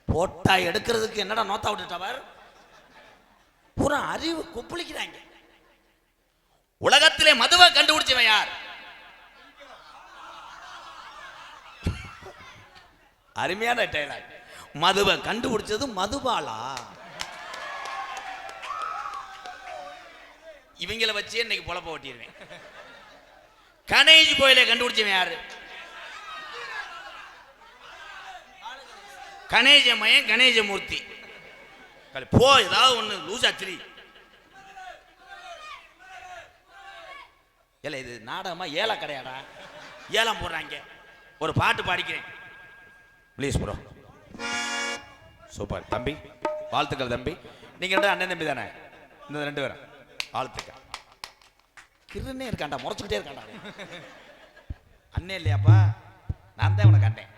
போட்டா எடுக்கிறதுக்கு என்னடா நோத்தா விட்டு டவர் பூரா அறிவு கொப்பளிக்கிறாங்க. உலகத்திலே மதுவை கண்டுபிடிச்சவன் யார்? அருமையான டைலாக். மதுவை கண்டுபிடிச்சது மதுபாலா. இவங்களை வச்சே இன்னைக்கு பொழப்ப ஓட்டிடுவேன். கணேஜ் கோயிலை கண்டுபிடிச்சவன் யாரு? கணேஜ மயன் கணேஜமூர்த்தி. போ ஏதாவது ஒண்ணு லூசா திரி. இல்ல இது நாடகமா ஏல கிடையாடா, ஏலம் போடுறாங்க. ஒரு பாட்டு பாடிக்கிறேன் ப்ளீஸ் ப்ரோ. சூப்பர் தம்பி, வாழ்த்துக்கள் தம்பி. நீங்க ரெண்டு அண்ணன் தம்பி தானே? இந்த ரெண்டு பேரும் வாழ்த்துக்கள். கிருன்னே இருக்காண்டா, முறைச்சுக்கிட்டே இருக்காண்டா. அண்ணே இல்லையாப்பா? நான் தான் உனக்கு அண்ணன்.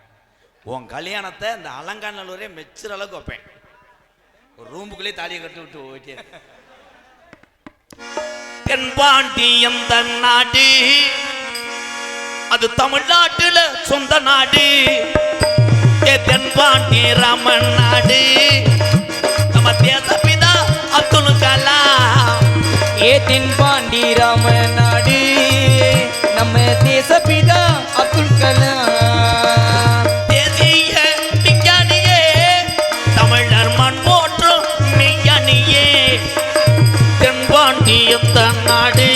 உன் கல்யாணத்தை இந்த அலங்காநல்லூரே மெச்சுற அளவுக்கு வைப்பேன். ஒரு ரூமுக்குள்ளே தாலியை கட்டி விட்டு ஓகே. தென்பாண்டி எந்த நாடு, அது தமிழ்நாட்டுல சொந்த நாடு. தென்பாண்டி ராமன் நாடு, நம்ம தேசப்பிதா அப்துல் கலாம். தென்பாண்டி ராமன் நாடு, நம்ம தேசப்பிதா அப்துல் கலாம். தேசிய விஞ்ஞானியே, தமிழர் மண் போற்றும் மெய்யானியே. தென்பாண்டி எந்த நாடு,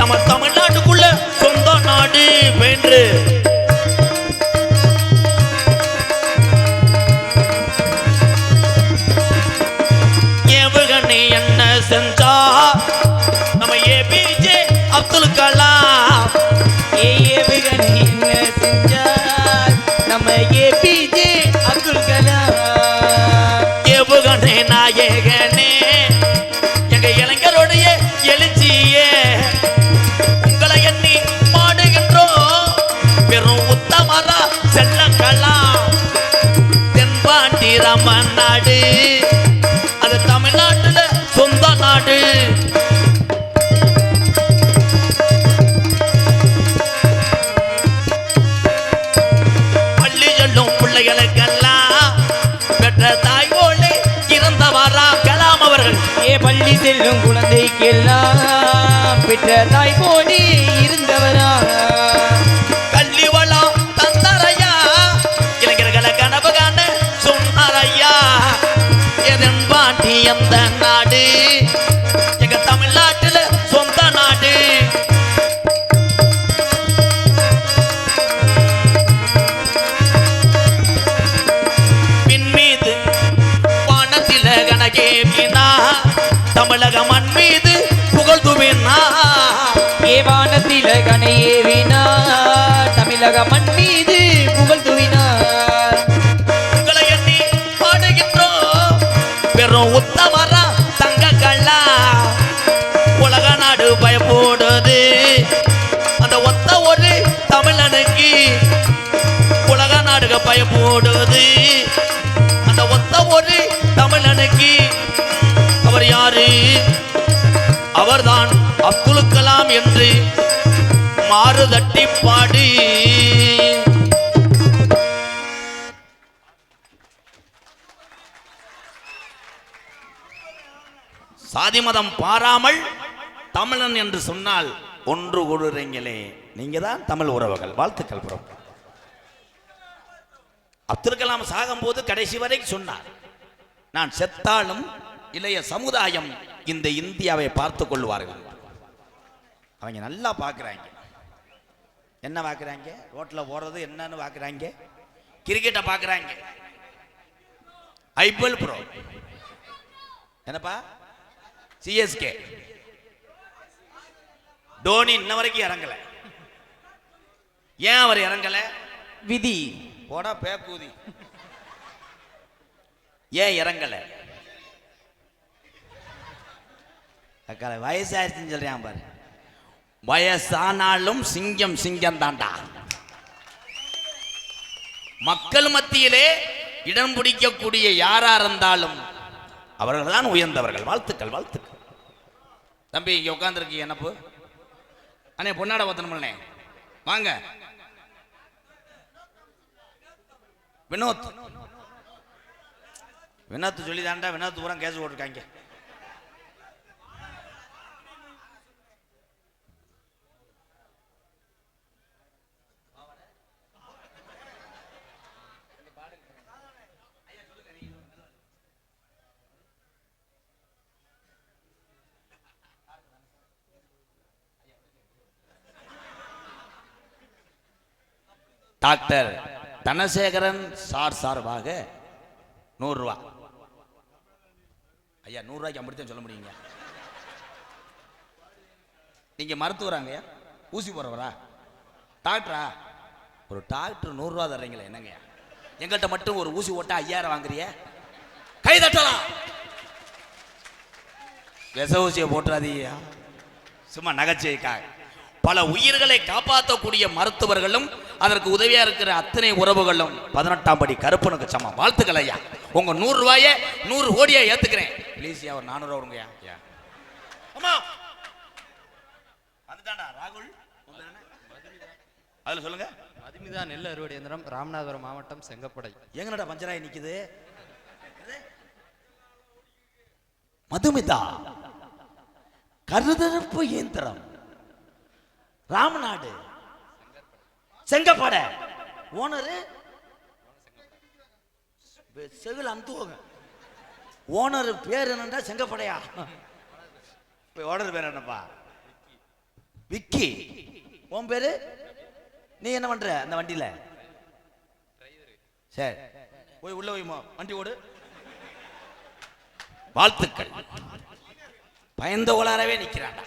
நம்ம தமிழ்நாட்டுக்குள்ள சொந்த நாடு வென்று. என்ன செஞ்சா நம்ம ஏபிஜே அப்துல் கலாம். ஏவுகணை என்ன செஞ்சார் நம்ம ஏபிஜே அப்துல் கலாம். ஏவுகணை நாயகனே, எங்க இளைஞருடைய எழுச்சியே. உங்களை எண்ணி பாடுகின்றோம் பெரும் உத்தமரா செல்ல கலாம். தென்பாண்டி ராமன் நாடு, அது தமிழ்நாட்டுல சொந்த நாடு. பள்ளி செல்லும் பிள்ளைகளுக்கெல்லாம் பெற்ற தாய் போலே இருந்தவரா கலாம் அவர்கள். பள்ளி செல்லும் குழந்தைக்கெல்லாம் பெற்ற தாய் போலே இருந்தவரா. கல்வி வளம் தந்தாரையா, இளைஞர்களை கனவு காண சொன்னாரையா. தென்பாண்டி எந்த நாடு, எங்க தமிழ்நாட்டுல சொந்த நாடு. விண்மீது வானத்தில கனகேவினா, தமிழக மண் மீது புகழ்துவினா. வானத்தில கனையேவினா, தமிழக மண் மீது புகழ்துவினார். உங்களை எண்ணி பாடுகின்றோம் பெரும் உத்தமரா தங்க கல்லா. உலக நாடு பயப்போடுது அந்த ஒத்த ஒரு தமிழனுக்கு. உலக நாடுக பயப்போடுது அந்த ஒத்த ஒரு தமிழனுக்கு. அவர் யாரு? அவர்தான் அப்துல் கலாம் என்று மாறுதட்டி பாடு. சாதி மதம் பாராமல் தமிழன் என்று சொன்னால் ஒன்று கூடுறீங்களே, நீங்க தான் தமிழ் உறவுகள். வாழ்த்துக்கள் ப்ரோ. அப்துல் கலாம் சாகும்போது கடைசி வரைக்கும் சொன்னார், நான் செத்தாலும் இளைய சமுதாயம் இந்த இந்தியாவை பார்த்துக் கொள்வார்கள். அவங்க நல்லா பார்க்குறாங்க. என்ன பார்க்குறாங்க? ரோட்டில் போறது என்னன்னு பார்க்குறாங்க, கிரிக்கெட்டை பார்க்குறாங்க, ஐபிஎல் ப்ரோ, என்னப்பா சிஎஸ்கே. தோனி இன்ன வரைக்கும் இறங்கல. ஏன் அவர் இறங்கல? விதி. போடா பேக்கூதி. ஏன் இறங்கல? வயசாயிருச்சுன்னு சொல்றான் பாரு. வயசானாலும் சிங்கம் சிங்கம் தாண்டா. மக்கள் மத்தியிலே இடம் பிடிக்கக்கூடிய யாரா இருந்தாலும் அவர்கள் தான் உயர்ந்தவர்கள். வாழ்த்துக்கள் வாழ்த்துக்கள். தம்பி இங்க உட்கார்ந்துருக்கீங்க என்னப்பு? அண்ணே பொன்னாட பத்தனே வாங்க. வினோத் வினோத் சொல்லி தாண்டா. வினோத் பூரா கேஸ் போட்டிருக்காங்க. டாக்டர் தனசேகரன் சார் சார்பாக 100 ரூபா. ஐயா 100 ரூபாய்க்கு அப்படித்தான் சொல்ல முடியுங்க. நீங்க மருத்துவராங்க, ஊசி போறவரா, டாக்டரா? ஒரு டாக்டர் 100 ரூபா தர்றீங்களே என்னங்க? எங்கள்கிட்ட மட்டும் ஒரு ஊசி ஓட்டா 5000 வாங்குறிய? கை தட்டலாம். விச ஊசியை போட்டுறாதீங்க சும்மா நகைச்சுவைக்காக. பல உயிர்களை காப்பாற்றக்கூடிய மருத்துவர்களும் அதற்கு உதவியா இருக்கிற அத்தனை உறவுகளும் 18ஆம் படி கருப்பனுக்கு சமம். வாழ்த்துக்கள் ஐயா. உங்க 100 ரூபாயை 100 கோடியா ஏத்துக்கிறேன். ப்ளீஸ் யா, ஒரு 400 ரூபா கொடுங்கய்யா. அம்மா அதுதான்டா ராகுல். அதுல சொல்லுங்க. மதுமிதா நெல் அறுவடை இயந்திரம், ராமநாதபுரம் மாவட்டம், செங்கப்படை. எங்கடா பஞ்சராய் நிக்குது? மதுமிதா கருதறுப்பு இயந்திரம், ராமநாடு, செங்கப்படை. ஓனரு செவில் அந்துவங்க. ஓனர் பேர் என்னண்டா? செங்கப்படையா? ஓனர் பேர் என்னப்பா? விக்கி. உன் பேரு? நீ என்ன பண்ற அந்த வண்டியில? சரி போய் உள்ள போய் வண்டி ஓடு. வாழ்த்துக்கள். பயந்த ஓலாரவே நிக்கிறாண்டா.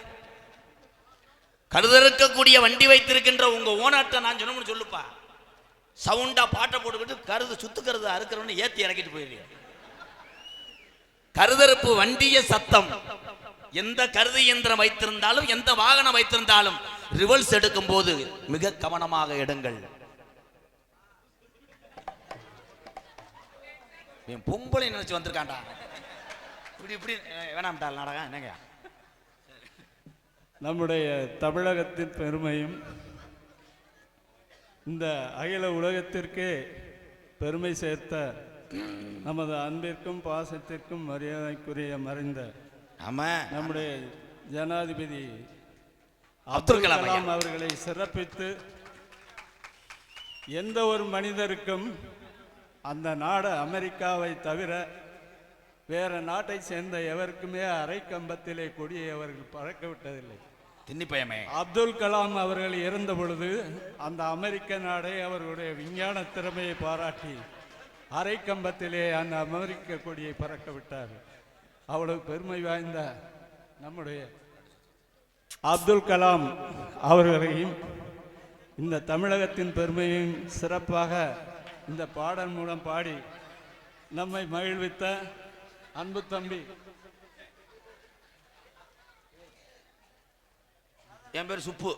கருதறுக்கக்கூடிய வண்டி வைத்திருக்கின்ற உங்க ஓனாட்ட நான் சொன்னோம்னு சொல்லுப்பா. சவுண்டா பாட்டை போட்டுக்கிட்டு கருது சுத்து கருது அறுக்கிறவன்னு ஏத்தி இறக்கிட்டு போயிருக்க. கருதறுப்பு வண்டிய சத்தம். எந்த கருது இயந்திரம் வைத்திருந்தாலும் எந்த வாகனம் வைத்திருந்தாலும் ரிவர்ஸ் எடுக்கும் போது மிக கவனமாக எடுங்கள். பொம்பளை நினைச்சு வந்திருக்காண்டா. இப்படி இப்படி வேணாம்டா நாடகம் என்னங்க? நம்முடைய தமிழகத்தின் பெருமையும் இந்த அகில உலகத்திற்கே பெருமை சேர்த்த நமது அன்பிற்கும் பாசத்திற்கும் மரியாதைக்குரிய மறைந்த நம்முடைய ஜனாதிபதி அப்துல் கலாம் அவர்களை சிறப்பித்து எந்த ஒரு மனிதருக்கும் அந்த நாடு அமெரிக்காவை தவிர வேற நாட்டை சேர்ந்த எவருக்குமே அரை கம்பத்திலே கொடியை அவர்கள் பறக்க விட்டதில்லை. அப்துல் கலாம் அவர்கள் இறந்த பொழுது அந்த அமெரிக்க நாடை அவர்களுடைய விஞ்ஞான திறமையை பாராட்டி அரை கம்பத்திலே அந்த அமெரிக்க கொடியை பறக்க விட்டார். அவ்வளவு பெருமை வாய்ந்த நம்முடைய அப்துல் கலாம் அவர்களையும் இந்த தமிழகத்தின் பெருமையும் சிறப்பாக இந்த பாடல் மூலம் பாடி நம்மை மகிழ்வித்த அன்பு தம்பி, என் பேர் சுப்பு,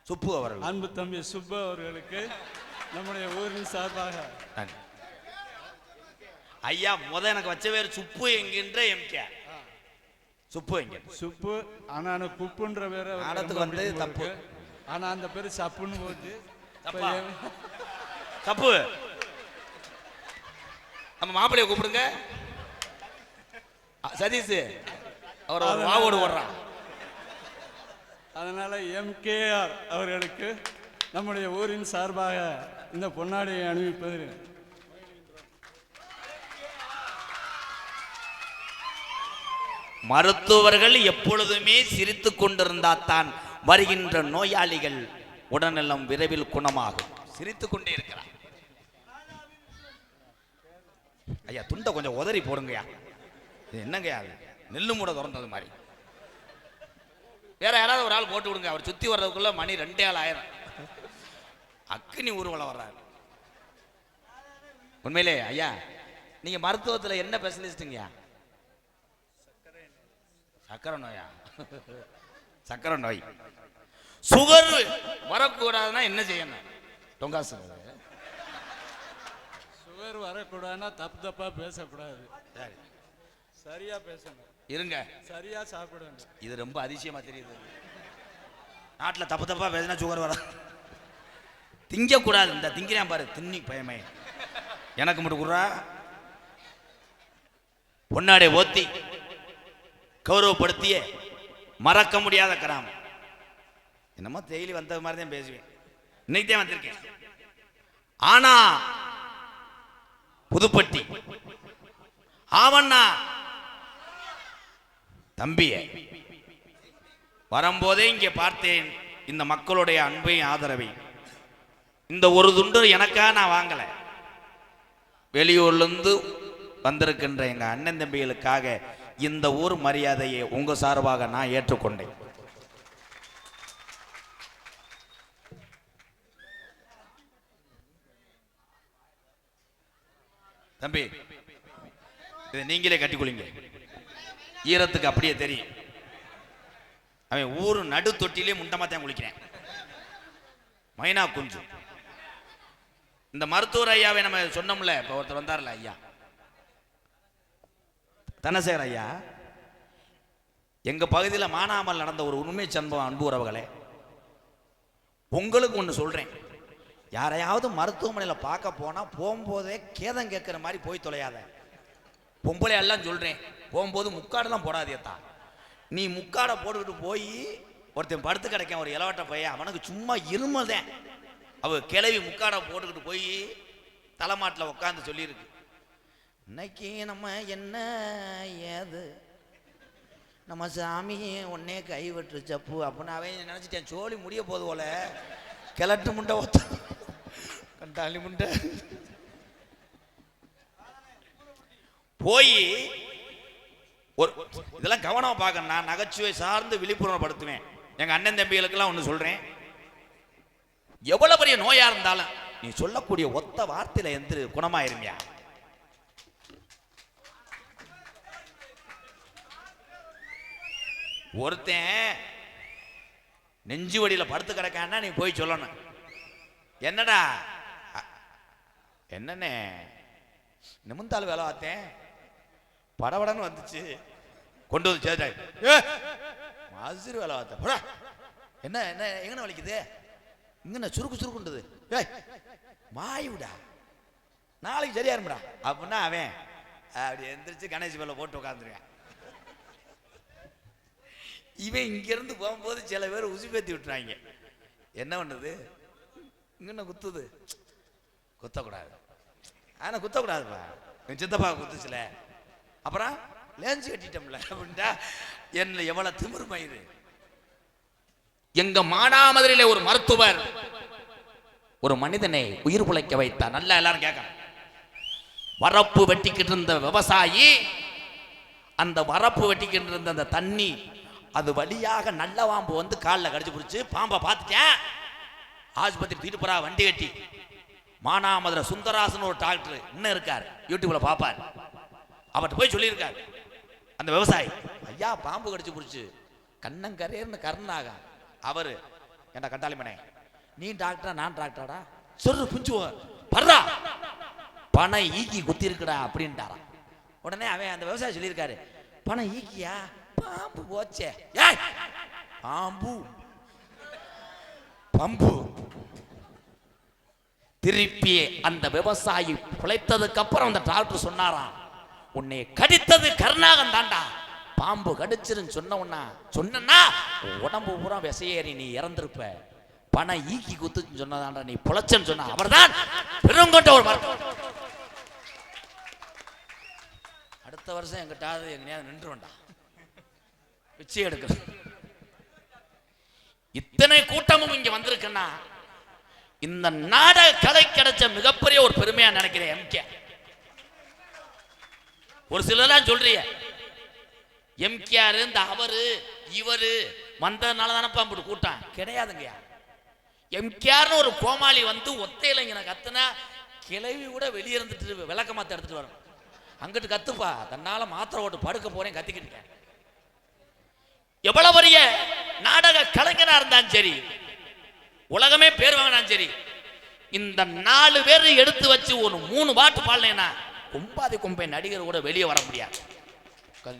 சுப்பு அவர்கள், அன்பு தம்பி சுப்பு அவர்களுக்கு நம்முடைய ஊரின் சார்பாக ஐயா எனக்கு வச்ச பேர் சுப்பு என்கின்ற எம்கே. சுப்பு எங்க சுப்பு. ஆனா குப்புன்ற பேரை ஆடத்துக்கு வந்து தப்பு. ஆனா அந்த பேரு சப்புன்னு போச்சு. தப்பு. நம்ம மாப்பிள்ளைய கூப்பிடுங்க. சதீஷ் அவர் ஒரு வாவோடு ஓடுறான். அதனால MKR அவர்களுக்கு நம்முடைய ஊரின் சார்பாக இந்த பொன்னாடியை அணிவிப்பது. மருத்துவர்கள் எப்பொழுதுமே சிரித்து கொண்டிருந்தால்தான் வருகின்ற நோயாளிகள் உடல்நலம் விரைவில் குணமாகும். சிரித்துக் கொண்டே இருக்கிறார். ஐயா துண்டை கொஞ்சம் உதறி போடுங்கய்யா. இது என்னங்கய்யா நெல்லு மூட திறந்தது மாதிரி. வேற யாராவது ஒரு ஆள் போட்டு விடுங்க. அவர் சுத்தி வர்றதுக்குள்ள மணி 2 ஆயிரம். அக்னி ஊர்வலம் வர்றாரு. உண்மையிலே ஐயா நீங்க மருத்துவத்துல என்ன ஸ்பெஷலிஸ்டுங்கய்யா? சக்கரை நோயா? சக்கரை நோய். சுகர் வரக்கூடாதுன்னா என்ன செய்யணும்? டொங்காசு. சுகர் வரக்கூடாதுன்னா தப்பா பேசக்கூடாது, சரியா பேசணும். இருங்க, சரியா சாப்பிடணும். இது ரொம்ப அதிசயமா தெரியுது. நாட்டில் தப்பா பேசினா சுகர் வர. திங்கக்கூடாது. இந்த திங்கிறான் பாரு தின்னி பயமே. எனக்கு மட்டும் குறா பொன்னாடை ஓத்தி கௌரவப்படுத்திய மறக்க முடியாத கிராமம். என்னமோ டெய்லி வந்த மாதிரி தான் பேசுவேன். இன்னைக்கு தான் வந்திருக்கேன். ஆனா புதுப்பட்டி ஆவண்ணா தம்பிய வரும்போதே இங்கே பார்த்தேன். இந்த மக்களுடைய அன்பையும் ஆதரவை இந்த ஒரு துண்டு எனக்காக நான் வாங்கல. வெளியூர்லேருந்து வந்திருக்கின்ற எங்க அண்ணன் தம்பிகளுக்காக இந்த ஊர் மரியாதையை உங்க சார்பாக நான் ஏற்றுக்கொண்டேன். தம்பி இதை நீங்களே கட்டிக்கொள்ளுங்க. ஈரத்துக்கு அப்படியே தெரியும். அவன் ஊரு நடு தொட்டிலே முண்டமாத்தான் குளிக்கிறேன். மைனா குஞ்சு. இந்த மருத்துவர் ஐயாவை நம்ம சொன்னோம்ல, இப்ப ஒருத்தர் வந்தார்ல ஐயா தனசேகர் ஐயா, எங்க பகுதியில் மானாமல் நடந்த ஒரு உண்மை சம்பவம். அன்பு உறவுகளே, உங்களுக்கு ஒன்று சொல்றேன். யாரையாவது மருத்துவமனையில் பார்க்க போனா போகும்போதே கேதம் கேட்கிற மாதிரி போய் தொலையாத. பொம்பளை எல்லாம் சொல்றேன், போகும்போது முக்காடெல்லாம் போடாதேத்தா. நீ முக்காடை போட்டுக்கிட்டு போய் ஒருத்தன் படுத்து கிடைக்க ஒரு இளவட்ட பையன், அவனுக்கு சும்மா இருமல்தான். அவ கிளவி முக்காடை போட்டுக்கிட்டு போய் தலைமாட்டில் உட்காந்து சொல்லியிருக்கு, இன்னைக்கு நம்ம என்ன ஏது நம்ம சாமியே உன்னே கைவிட்டு சப்பு அப்படின்னு அவன் நினச்சிட்டேன். சோழி முடிய போது போல கிளட்டு முண்டை ஒத்த கண்டாளி முண்டை போய் ஒரு இதெல்லாம் கவனமா பார்க்கணும். நான் நகைச்சுவை சார்ந்து விழிப்புணர்வுப்படுத்துவேன். எங்க அண்ணன் தம்பிகளுக்கெல்லாம் ஒன்று சொல்றேன், எவ்வளவு பெரிய நோயா இருந்தாலும் நீ சொல்லக்கூடிய ஒத்த வார்த்தையில எந்த குணமாயிருமியா. ஒருத்தன் நெஞ்சு வடியில படுத்து கிடக்கான்னா நீ போய் சொல்லணும், என்னடா என்னன்னு நிமிந்தாள் வேலை பார்த்தேன், படபடன்னு வந்துச்சு, கொண்டு வந்து சேர்த்தாய் மாதிரி வேலை பார்த்தேன். என்ன என்ன எங்கன்னு வலிக்குது, இங்க சுருக்கு சுருக்குன்றது, ஏய் மாயுடா நாளைக்கு சரியா இருமுடா அப்படின்னா அவன் அப்படி எந்திரிச்சு கணேஷ் வேலை போட்டு உட்காந்துருவேன். இவன் இங்கிருந்து போகும்போது சில பேர் உசி பேத்தி விட்டுறாங்க. என்ன பண்ணுது, இங்கன்னு குத்துது, குத்தக்கூடாது. ஆனா குத்தக்கூடாதுப்பா, என் சித்தப்பா குத்துச்சுல, அப்புறம் லேஞ்சு கட்டிட்டோம்ல அப்படின்ட்டா என்ன எவ்வளவு திமிரு மயிறு. எங்க மானாமதுரையில ஒரு மருத்துவர் ஒரு மனிதனை உயிர் பிழைக்க வைத்தார். நல்லா எல்லாரும் கேட்கணும். வரப்பு வெட்டிக்கிட்டு இருந்த விவசாயி, அந்த வரப்பு வெட்டிக்கிட்டு இருந்த அந்த தண்ணி அது வழியாக நல்ல பாம்பு வந்து காலில் கடிச்சு பிடிச்சு, பாம்பை பார்த்துட்டேன், ஆஸ்பத்திரி தூக்கிட்டு போறா வண்டி கட்டி. மானாமதுரை சுந்தராசன் ஒரு டாக்டர் இன்னும் இருக்கார், யூடியூப்ல பார்ப்பார். அவர்கிட்ட போய் சொல்லியிருக்காரு அந்த விவசாயி, ஐயா பாம்பு கடிச்சு பிடிச்சு கண்ணங்கரேர்னு கருணாக. அவரு என்ன கட்டாளிமனே, நீ டாக்டரா நான் டாக்டராடா, சொல்லு புஞ்சுவோம் பர்றா பணம் ஈக்கி குத்தி இருக்குடா அப்படின்ட்டாரா. உடனே அவன் அந்த விவசாயி சொல்லியிருக்காரு, பணம் ஈக்கியா, பாம்பு போச்சே, பாம்பு பம்பு. திருப்பி அந்த விவசாயி பிழைத்ததுக்கு அப்புறம் அந்த டாக்டர் சொன்னாராம், உன்னை கடித்தது கருணாகம் தாண்டா, பாம்பு கடிச்சிருன்னு சொன்னா உடம்பு பூரா விசையேறி நீ இறந்திருப்ப. பணம் ஈக்கி குத்துன்னு சொன்னதாண்டா நீ புலச்சன்னு சொன்ன அவர்தான் பெருங்கொண்ட ஒரு மருத்துவர். அடுத்த வருஷம் எங்கிட்டாவது எங்கேயாவது நின்றுவேண்டா பிச்சை எடுக்க. இத்தனை கூட்டமும் இங்க வந்திருக்குன்னா இந்த நாடக கலை கிடைச்ச மிகப்பெரிய ஒரு பெருமையா நினைக்கிறேன். எம்கே ஒரு சிலர்லாம் சொல்றீங்க எம்கேஆர் இந்த அவரு இவரு வந்ததுனால தானப்பா அப்படி கூட்டம் கிடையாதுங்கய்யா. எம்கேஆர்னு ஒரு கோமாளி வந்து ஒத்தையில கத்துனா கிளவி கூட வெளியே இருந்துட்டு விளக்க மாத்த எடுத்துட்டு வரும். அங்கிட்டு கத்துப்பா தன்னால மாத்திரை ஓட்டு படுக்க போறேன் கத்திக்கிட்டு. எவ்வளவு பெரிய நாடக கலைஞனா இருந்தாலும் சரி, உலகமே பேர் வாங்கினாலும் சரி, இந்த 4 பேர் எடுத்து வச்சு ஒரு 3 பாட்டு பாடலைன்னா கும்பாதி கும்பை நடிகர் கூட வெளியே வர முடியாது.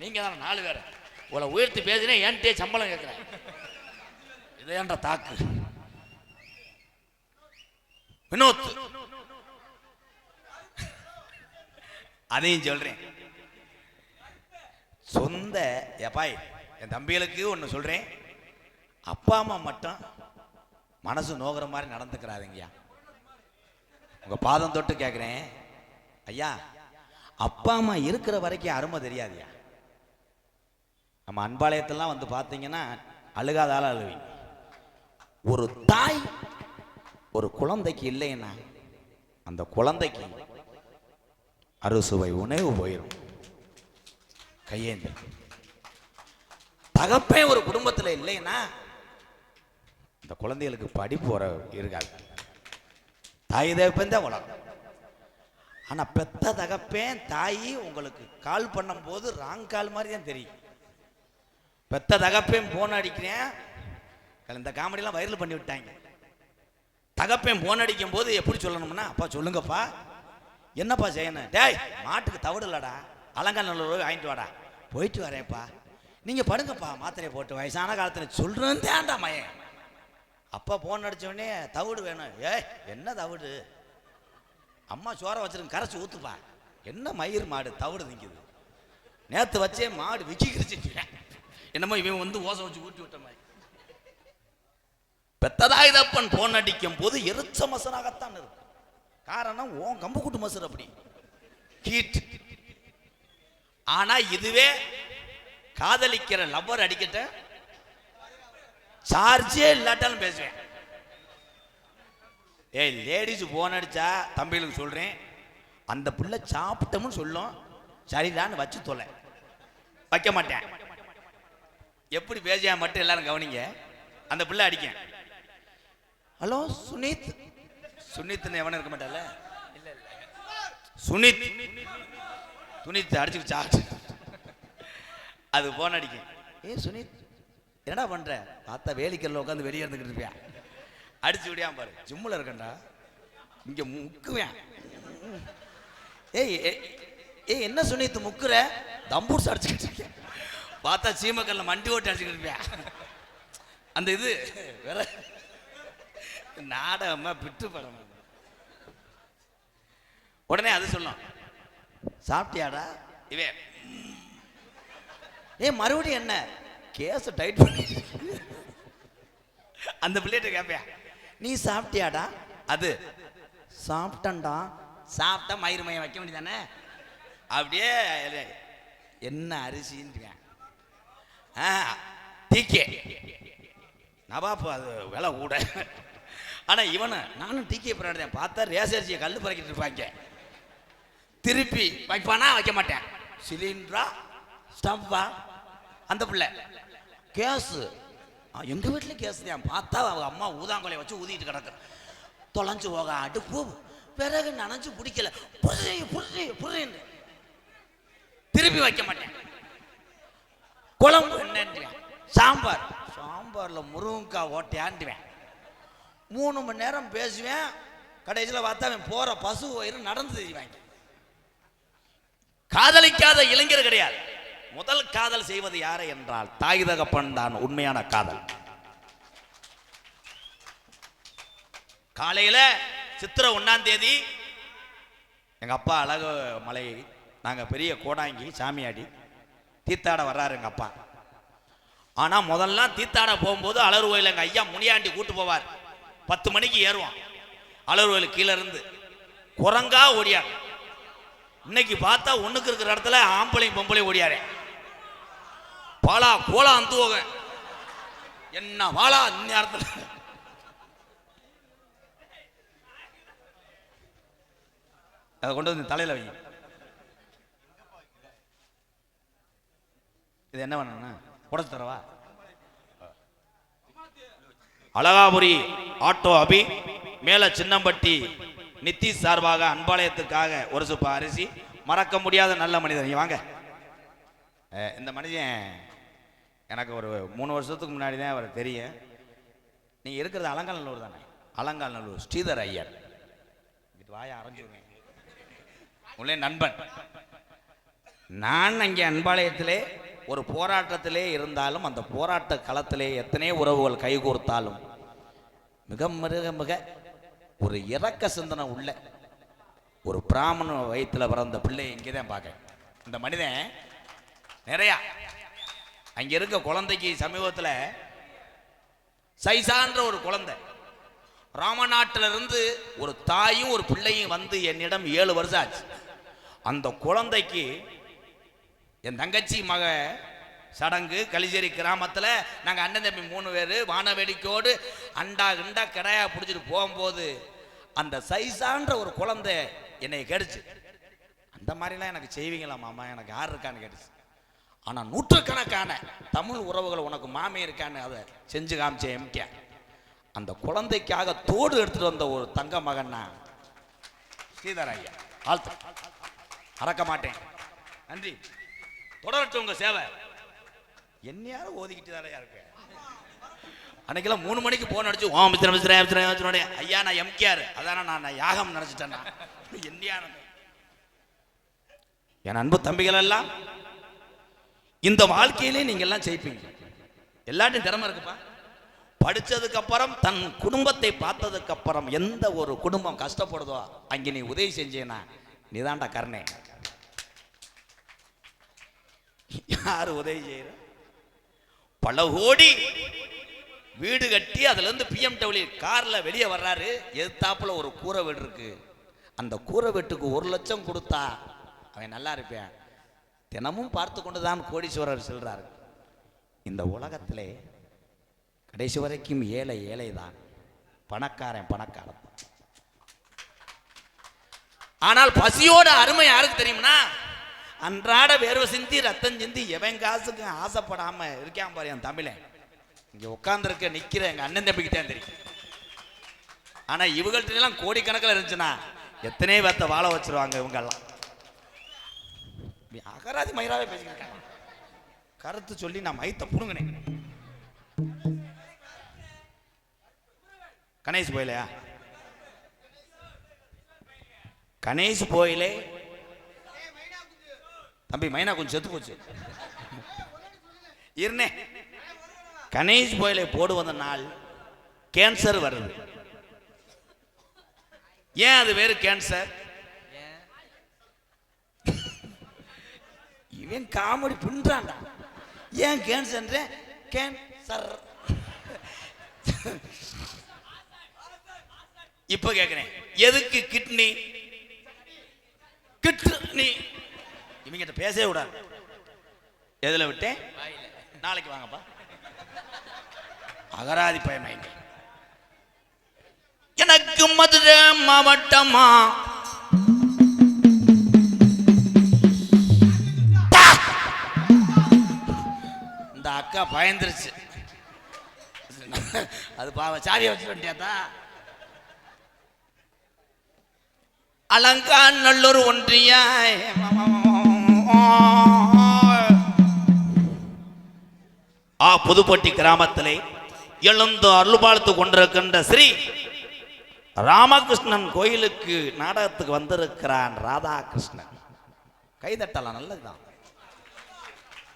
நீங்க தான் 4 பேர் உங்களை உயர்த்தி பேசினேன் ஏன்ட்டே சம்பளம் கேட்கிறேன். இதேன்ற தாக்கு வினோத் அதையும் சொல்றேன். சொந்த எப்பாய் என் தம்பிகளுக்கு ஒன்று சொல்றேன், அப்பா அம்மா மட்டும் மனசு நோகிற மாதிரி நடந்துக்கிறாதீங்கய்யா. உங்க பாதம் தொட்டு கேட்குறேன் ஐயா, அப்பா அம்மா இருக்கிற வரைக்கும் அருமை தெரியாதுயா. நம்ம அன்பாலயத்தெல்லாம் வந்து பார்த்தீங்கன்னா அழுகாதால அழுவீங்க. ஒரு தாய் ஒரு குழந்தைக்கு இல்லைன்னா அந்த குழந்தைக்கு அறுசுவை உணவு போயிடும். கையேந்து தகப்பே ஒரு குடும்பத்தில் இல்லைன்னா இந்த குழந்தைகளுக்கு படிப்பு வர இருக்காது. தாய் தகப்பேன் தான் வளரும். ஆனா பெத்த தகப்பேன் தாயி உங்களுக்கு கால் பண்ணும் போது ராங் கால் மாதிரி தான் தெரியும். பெத்த தகப்பேன் போன் அடிக்கிறேன், இந்த காமெடியெல்லாம் வைரல் பண்ணி விட்டாங்க. தகப்பேன் போன் அடிக்கும் போது எப்படி சொல்லணும்னா, அப்பா சொல்லுங்கப்பா என்னப்பா செய்யணும், டேய் மாட்டுக்கு தவிடு இல்லடா அலங்காநல்லூர் வாங்கிட்டு வாடா, போயிட்டு வரேன்ப்பா, நீங்க படுங்கப்பா மாத்திரையை போட்டு, வயசான காலத்தில் சொல்றேன் தேண்டா மயன். அப்பா போன் அடிச்சோடனே தவிடு வேணும், ஏய் என்ன தவிடு, அம்மா சோற வச்சிருக்க கரைச்சி ஊத்துப்பா, என்ன மயிர் மாடு தவிடு திங்குது, நேத்து வச்சே மாடு விக்கிக்கிருச்சு, என்னமோ இவன் வந்து ஓசை வச்சு ஊட்டி விட்ட மாதிரி. பெத்ததாய் தப்பன் போன் அடிக்கும் போது எரிச்ச மசனாகத்தான் இருக்கும். காரணம் ஓன் கம்பு கூட்டு மசர் அப்படி ஹீட். ஆனா இதுவே காதலிக்கிற லவ்வர் அடிக்கிட்ட சார்ஜே இல்லாட்டாலும் பேசுவேன். ஏய் லேடிஸ் போன் அடிச்சா தம்பிகளுக்கு சொல்றேன், அந்த புள்ள சாப்பிட்டோம்னு சொல்லும், சரிடான்னு வச்சு தொலை, வைக்க மாட்டேன். எப்படி பேசியா மட்டும் எல்லாரும் கவனிங்க. அந்த பிள்ளை அடிக்க, ஹலோ சுனித், சுனித்னு எவனும் இருக்க மாட்டால, சுனித் சுனித் அடிச்சு சார்ஜ், அது போன் அடிக்கும், ஏ சுனித் என்னடா பண்ற, பார்த்தா வேலிக்கல்ல உட்காந்து வெளியே இருந்துக்கிட்டு இருப்பியா, அடிச்சு விடியா பாரு, ஜிம்முல இருக்கண்டா இங்க முக்குவேன். ஏய் ஏய் என்ன சுனித் முக்குற, தம்பூர்ஸ் அடிச்சுக்கிட்டு இருக்கேன், பார்த்தா சீமக்கல்ல மண்டி ஓட்டு அடிச்சுக்கிட்டு இருப்பியா. அந்த இது வேற நாடகமா பிட்டு படம். உடனே அது சொல்லும், சாப்பிட்டியாடா, இவே ஏ மறுபடியும் என்ன கேஸ் டைட் பண்ணி, அந்த பிள்ளைகிட்ட கேட்பியா, நீ சாப்பிட்டியாடா, அது சாப்பிட்டா, சாப்பிட்டா மயிறு மையம் வைக்க வேண்டியதானே, அப்படியே என்ன அரிசின்னு டீக்கே நவாப்பு, அது விலை கூட. ஆனா இவனு நானும் டீக்கே பிராண்டேன், பார்த்தா ரேசரிசியை கல் பறக்கிட்டு இருப்பாங்க, திருப்பி வைப்பானா வைக்க மாட்டேன், சிலிண்டரா ஸ்டவ்வா, அந்த பிள்ளை கேஸ், எங்க வீட்டுல கேஸ் தான், பார்த்தா அவங்க அம்மா ஊதாங்கொலையை வச்சு ஊதிட்டு கிடக்கு, தொலைஞ்சு போக அடுப்பு பிறகு நனைஞ்சு பிடிக்கல, புரி புரி புரின்னு திருப்பி வைக்க மாட்டேன். குழம்பு என்னன்றுவேன், சாம்பார், சாம்பார்ல முருங்கக்காய் ஓட்டையாண்டுவேன், 3 மணி நேரம் பேசுவேன், கடைசியில் பார்த்தா அவன் போற பசு வயிறு நடந்து தெரிவாங்க. காதலிக்காத இளைஞர் கிடையாது. முதல் காதல் செய்வது யாரை என்றால் தாய் தகப்பன் தான் உண்மையான காதல். காலையில சித்திரை 1ஆம் தேதி எங்க அப்பா அழகு மலை, நாங்க பெரிய கோடாங்கி சாமியாடி, தீத்தாட வர்றாரு எங்க அப்பா. ஆனா முதல்ல தீத்தாட போகும்போது அலர் கோயில் எங்க ஐயா முனியாண்டி கூட்டு போவார். 10 மணிக்கு ஏறுவான் அலர் கோயில் கீழே இருந்து. குரங்கா ஓடியாரு. இன்னைக்கு பார்த்தா ஒண்ணுக்கு இருக்கிற இடத்துல ஆம்பளையும் பொம்பளையும் ஓடியாரு. பாலா கோலா அந்துவோங்க என்ன வாழா இந்த இடத்துல. அதை கொண்டு வந்து தலையில வை. இது என்ன பண்ணா உடச்சு தரவா? அழகாபுரி ஆட்டோ அபி மேல சின்னம்பட்டி நித்திஷ் சார்பாக அன்பாலயத்துக்காக ஒரு சுப்பா அரிசி. மறக்க முடியாத நல்ல மனிதன். நீங்க வாங்க. இந்த மனிதன் எனக்கு ஒரு 3 வருஷத்துக்கு முன்னாடி தான் அவர் தெரியும். நீங்க இருக்கிறது அலங்காநல்லூர் தானே? அலங்காநல்லூர் ஸ்ரீதர் ஐயர் வாய அரைஞ்சுருங்க. உள்ளே நண்பன். நான் அங்கே அன்பாலயத்திலே ஒரு போராட்டத்திலே இருந்தாலும் அந்த போராட்ட களத்திலே எத்தனை உறவுகள் கைகோர்த்தாலும் மிக மிக மிக ஒரு இரக்க சிந்தனை உள்ள ஒரு பிராமண வயிற்றுல பிறந்த பிள்ளை இங்கே தான் பார்க்க. இந்த மனிதன் நிறையா அங்கே இருக்க குழந்தைக்கு சமீபத்தில் சைசான்ற ஒரு குழந்தை ராமநாட்டிலிருந்து ஒரு தாயும் ஒரு பிள்ளையும் வந்து என்னிடம் 7 வருஷம் ஆச்சு. அந்த குழந்தைக்கு என் தங்கச்சி மக சடங்கு களிச்சேரி கிராமத்தில் நாங்கள் அண்ணன் தம்பி 3 பேர் வான வேடிக்கையோடு அண்டா கிண்டா கடையா பிடிச்சிட்டு போகும்போது அந்த சைசான்ற ஒரு குழந்தை என்னை கேடுச்சு. அந்த மாதிரிலாம் எனக்கு செய்வீங்களா மாமா, எனக்கு யார் இருக்கான்னு கேட்டுச்சு. ஆனால் நூற்றுக்கணக்கான தமிழ் உறவுகள் உனக்கு மாமே இருக்கான்னு அதை செஞ்சு காமிச்சேன் எம்கே. அந்த குழந்தைக்காக தோடு எடுத்துட்டு வந்த ஒரு தங்க மகன்னா ஸ்ரீதர் ஐயா. வாழ்த்து. மறக்க மாட்டேன். நன்றி. தொடரட்டும் உங்க சேவை. என்னையாரும் ஓதிக்கிட்டு தானே இருக்க. அன்னைக்கெல்லாம் 3 மணிக்கு போன் அடிச்சு ஓம் மித்திர ஐயா நான் எம்கேஆர் அதான நான் யாகம் நினைச்சிட்டேன்னா என்னையான என் அன்பு தம்பிகள் எல்லாம் இந்த வாழ்க்கையிலே நீங்க எல்லாம் ஜெயிப்பீங்க. எல்லாத்தையும் திறமை இருக்குப்பா. படிச்சதுக்கு அப்புறம் தன் குடும்பத்தை பார்த்ததுக்கு அப்புறம் எந்த ஒரு குடும்பம் கஷ்டப்படுதோ அங்கே நீ உதவி செஞ்சேனா நீதான்டா கர்ணே. யாரு உதவி செய்யற? பல கோடி வீடு கட்டி அதுல இருந்து BMW கார்ல வெளியே வர்றாரு. எதிர்த்தாப்புல ஒரு கூரை வீடு இருக்கு. அந்த கூரை வீட்டுக்கு 1 லட்சம் கொடுத்தா அவன் நல்லா இருப்பேன். தினமும் பார்த்து கொண்டுதான் கோடீஸ்வரர் செல்றாரு. இந்த உலகத்திலே கடைசி வரைக்கும் ஏழை ஏழைதான், பணக்காரன் பணக்காரன். ஆனால் பசியோட அருமை யாருக்கு தெரியும்னா அன்றாட வேர்வை சிந்தி ரத்தம் சிந்தி எவன் காசுக்கு ஆசைப்படாம இருக்கான் பாரு என் தமிழன். இங்க உட்கார்ந்துருக்க நிக்கிற எங்க அண்ணன் தம்பிக்கு தான் தெரியும். ஆனா இவங்கள்ட்ட எல்லாம் கோடிக்கணக்கில் இருந்துச்சுன்னா எத்தனை பேர்த்த வாழ வச்சிருவாங்க இவங்க எல்லாம். அகராதி மயிராவே பேசிக்கிட்டாங்க. கருத்து சொல்லி நான் மைத்த புடுங்கினேன். கணேஷ் போயிலையா? கணேஷ் போயிலே தம்பி மைனா கொஞ்சம் செத்து போச்சு இருனே. கணேஷ் போயிலே போடுவத நாள் கேன்சர் வருது. ஏன் அது வேறு கேன்சர்? இவன் காமெடி பின்றான்டா. ஏன் கேன்சர்? கேன்சர். இப்ப கேக்குறேன் எதுக்கு கிட்னி? கிட்னி இவங்கிட்ட பேசவே கூடாது. எதுல விட்டேன்? நாளைக்கு வாங்கப்பா. அகராதி பயமை. எனக்கு மதுரை மாவட்டமா இந்த அக்கா பயந்துருச்சு. அது பாவ சாவியை வச்சுட்டு வந்துட்டியாத்தா. அலங்காநல்லூர் ஒன்றிய புதுப்பட்டி கிராமத்திலே எழுந்து அருள்பாலத்து கொண்டிருக்கின்ற ஸ்ரீ ராமகிருஷ்ணன் கோயிலுக்கு நாடகத்துக்கு வந்திருக்கிறான் ராதாகிருஷ்ணன். கைதட்டலாம், நல்லதுதான்.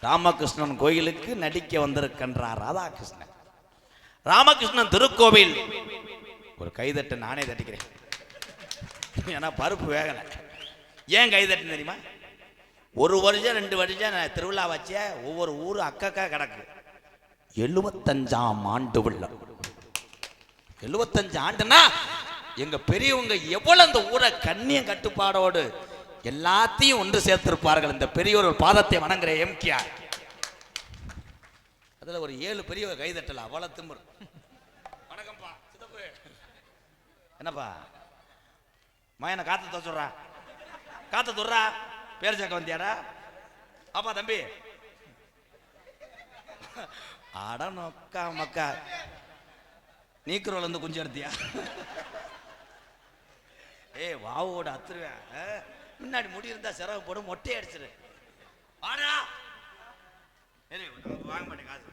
ராமகிருஷ்ணன் கோயிலுக்கு நடிக்க வந்திருக்கின்றார் ராதாகிருஷ்ணன். ராமகிருஷ்ணன் திருக்கோவில் ஒரு கைதட்டு நானே தட்டிக்கிறேன். ஏன்னா பருப்பு வேகலை. ஏன் கைதட்டு தெரியுமா? ஒரு வருஷம் 2 வருஷம் திருவிழா வச்ச ஒவ்வொரு ஊர் அக்கா கிடக்கு. 75ஆம் ஆண்டு விழா. 75 ஆண்டுனா எங்க பெரியவங்க எவ்வளவு அந்த ஊரை கண்ணியம் கட்டுப்பாடோடு எல்லாத்தையும் ஒன்று சேர்த்திருப்பார்கள். இந்த பெரியவர் பாதத்தை வணங்குற எம்கேஆர். அதுல ஒரு 7 பெரியவர் கைதட்டல, அவ்வளவு திமிரு. வணக்கம்ப்பா சித்தப்பு. என்னப்பா மயனை காத்து சொல்றா, காத்து துறா, பேர் சேர்க்க வந்தியாடா? அப்பா தம்பி அட நோக்கா மக்கா நீக்கிறோல இருந்து குஞ்சு எடுத்தியா? ஏய் வாவோட அத்துருவேன். முன்னாடி முடி இருந்தா செலவு போடும், மொட்டையை அடிச்சிரு. வாடா வாங்க மாட்டேன் காசு.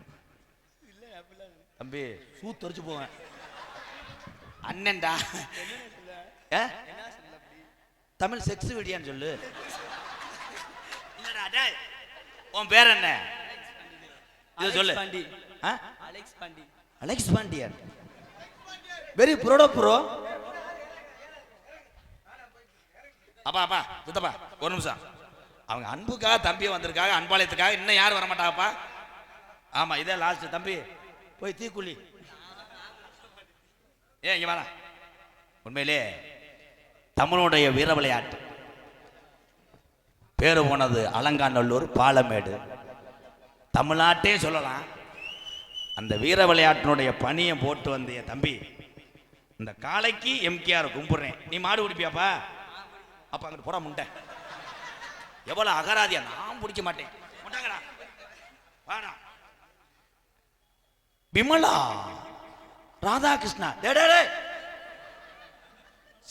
தம்பி சூத்தரிச்சு போவேன். அண்ணன்டா தமிழ் செக்ஸ் வீடியான்னு சொல்லு. உன் பேர் என்ன? இது சொல்லு. Alex Pandian. Very proud of bro. அப்பா சித்தப்பா ஒரு நிமிஷம். அவங்க அன்புக்காக தம்பியை வந்திருக்காங்க, அன்பாலயத்துக்காக. இன்னும் யாரும் வர மாட்டாங்கப்பா. ஆமா இதே லாஸ்ட். தம்பி போய் தீக்குள்ளி. இங்க வர. உண்மையிலே தமிழுடைய வீர விளையாட்டு பேரு போனது அலங்காநல்லூர், பாலமேடு, தமிழ்நாட்டே சொல்லலாம். அந்த வீர விளையாட்டினுடைய பணியை போட்டு வந்த என் தம்பி இந்த காளைக்கு எம்கேஆர் கும்பிடுறேன். நீ மாடு பிடிப்பியாப்பா? அப்ப அங்கிட்டு போட முண்டை. எவ்வளவு அகராதியா? நான் பிடிக்க மாட்டேன். விமலா ராதாகிருஷ்ணா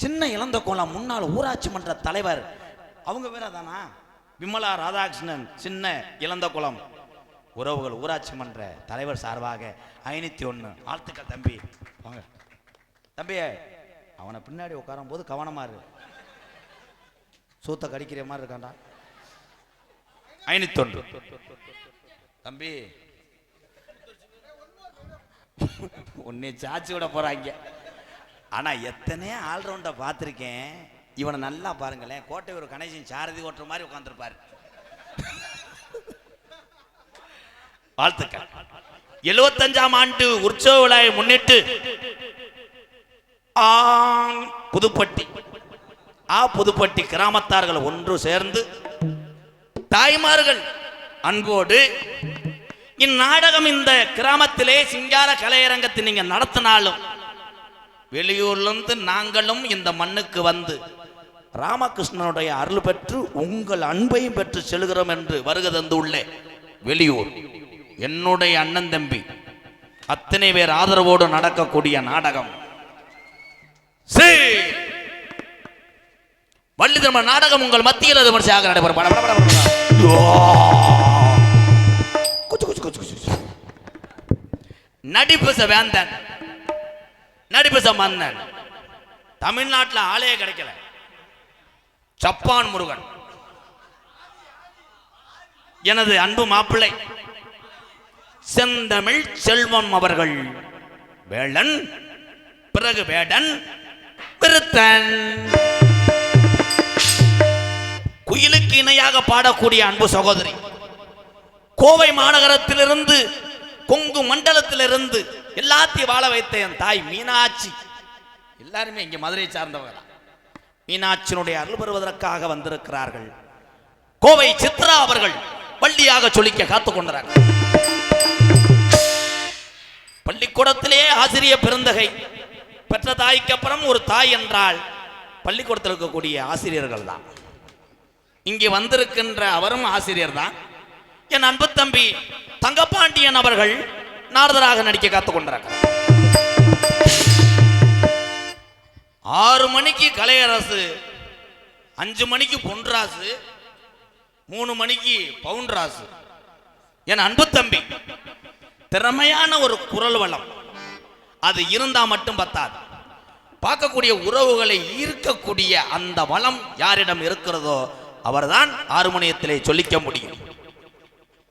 சின்ன இளந்த கோலம் முன்னாள் ஊராட்சி மன்ற தலைவர். அவங்க பேரா தானா? விமலா ராதாகிருஷ்ணன் சின்ன இளந்த குளம் உறவுகள் ஊராட்சி மன்ற தலைவர் சார்பாக 501 வாழ்த்துக்கள் தம்பி. வாங்க தம்பி. அவனை பின்னாடி உட்காரும் போது கவனமா இரு, சூத்த கடிக்கிற மாதிரி இருக்காண்டா. 501 தம்பி. உன்னை சாச்சி விட போறாங்க. ஆனா எத்தனை ஆல்ரவுண்ட பார்த்திருக்கேன். இவனை நல்லா பாருங்களேன். கோட்டை ஒரு கணேசன் சாரதி ஓட்டுற மாதிரி உட்கார்ந்துருப்பாரு. வாழ்த்துக்கள். 75ஆம் ஆண்டு உற்சவ விழாவை முன்னிட்டு புதுப்பட்டி கிராமத்தார்கள் ஒன்று சேர்ந்து தாய்மார்கள் அன்போடு இந்நாடகம் இந்த கிராமத்திலே சிங்கார கலையரங்கத்தை நீங்க நடத்தினாலும் வெளியூர்ல இருந்து நாங்களும் இந்த மண்ணுக்கு வந்து ராமகிருஷ்ணனுடைய அருள் பெற்று உங்கள் அன்பையும் பெற்று செல்கிறோம் என்று வருகை தந்து உள்ளே வெளியூர் என்னுடைய அண்ணன் தம்பி அத்தனை பேர் ஆதரவோடு நடக்கக்கூடிய நாடகம் வள்ளிதர்ம நாடகம் உங்கள் மத்தியில் விமர்சையாக நடைபெறும். நடிப்பு வேந்தன், நடிப்பு மன்னன். தமிழ்நாட்டில் ஆளே கிடைக்கல. சப்பான் முருகன் எனது அன்பு மாப்பிள்ளை செந்தமிழ் செல்வம் அவர்கள் வேளன், பிறகு வேடன், விருத்தன். குயிலுக்கு இணையாக பாடக்கூடிய அன்பு சகோதரி. கோவை மாநகரத்திலிருந்து கொங்கு மண்டலத்திலிருந்து எல்லாத்தையும் வாழ வைத்த என் தாய் மீனாட்சி. எல்லாருமே இங்க மதுரை சார்ந்தவர்கள். மீனாட்சியினுடைய அருள் பெறுவதற்காக வந்திருக்கிறார்கள். கோவை சித்ரா அவர்கள் பள்ளியாக சொல்லிக்க காத்துக் கொண்டார்கள். பள்ளிக்கூடத்திலே ஆசிரியர் பெருந்தகை பெற்ற தாய்க்கு அப்புறம் ஒரு தாய் என்றால் பள்ளிக்கூடத்தில் இருக்கக்கூடிய ஆசிரியர்கள் தான். இங்கே வந்திருக்கின்ற அவரும் ஆசிரியர் தான். என் அன்பு தம்பி தங்கப்பாண்டியன் அவர்கள் நாரதராக நடிக்க காத்துக் கொண்டார்கள். 6 மணிக்கு கலையரசு, 5 மணிக்கு பொன்ராசு, 3 மணிக்கு பவுன்ராசு. என் அன்பு தம்பி திறமையான ஒரு குரல் வளம் அது இருந்தா மட்டும் பத்தாது. பார்க்கக்கூடிய உறவுகளை ஈர்க்கக்கூடிய அந்த வளம் யாரிடம் இருக்கிறதோ அவர்தான் ஆறுமணியத்திலே சொல்லிக்க முடியும்.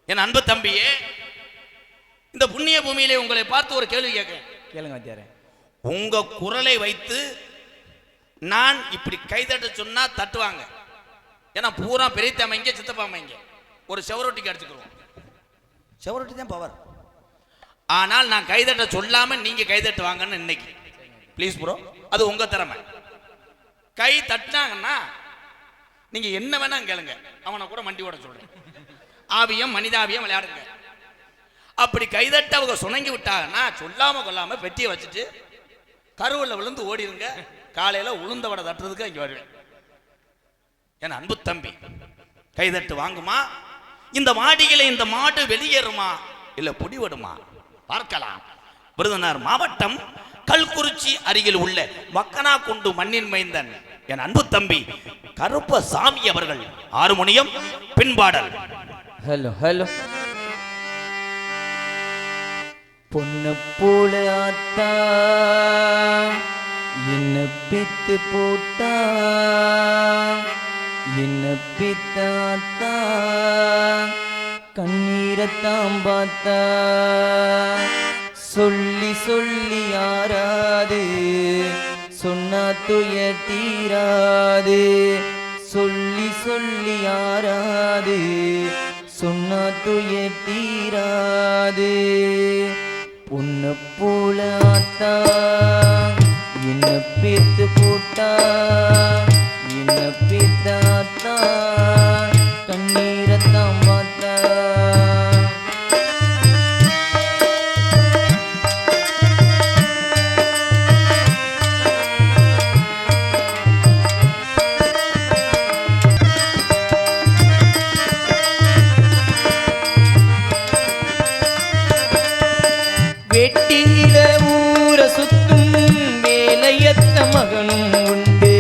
என் அன்பு தம்பியே, இந்த புண்ணிய பூமியிலே உங்களை பார்த்து ஒரு கேள்வி கேளுங்க. உங்க குரலை வைத்து நான் இப்படி கைதட்ட சொன்னா தட்டுவாங்க. ஏன்னா பூரா பெரியத்தம்மைங்க சித்தப்பாமைங்க ஒரு செவரொட்டிக்கு அடிச்சுக்கிறோம். செவரொட்டி தான் பவர். ஆனால் நான் கைதட்ட சொல்லாம நீங்க கைதட்டு வாங்கன்னு இன்னைக்கு ப்ளீஸ் ப்ரோ, அது உங்க திறமை. கை தட்டினாங்கன்னா நீங்க என்ன வேணா கேளுங்க, அவனை கூட மண்டி ஓட சொல்றேன். ஆவியம் மனிதாவியம் விளையாடுங்க. அப்படி கைதட்ட அவங்க சுணங்கி விட்டாங்கன்னா சொல்லாம கொள்ளாம பெட்டியை வச்சுட்டு கருவில் விழுந்து ஓடிடுங்க. காலையில உளுந்த வடை தட்டுறதுக்கு இங்க வருவேன். என் அன்பு தம்பி, கைதட்டு வாங்குமா? இந்த மாடிகளை இந்த மாடு வெளியேறுமா இல்ல புடிவடுமா பார்க்கலாம். விருதுநகர் மாவட்டம் கல்குறிச்சி அருகில் உள்ள மக்கனாக்குண்டு மண்ணின் மைந்தன் என் அன்பு தம்பி கருப்பசாமி அவர்கள் ஆறுமுனியம் பின்பாடல். Hello hello. பொண்ணு போல ஆத்தா என்ன பித்து போட்டா, என்ன பித்தாத்தா கண்ணீரத்தாம் பார்த்தா, சொல்லி சொல்லி யாராது சொன்னா துயர் தீராது, சொல்லி சொல்லி யாராது சொன்னா துயர் தீராது. பொண்ணு போல ஆத்தா என்ன பித்து போட்டா, என்ன பித்தாத்தா கண்ணீரத்தாம் பார்த்தா. வெட்டியில ஊர சுத்தும் வேலையத்த மகனும் உண்டு,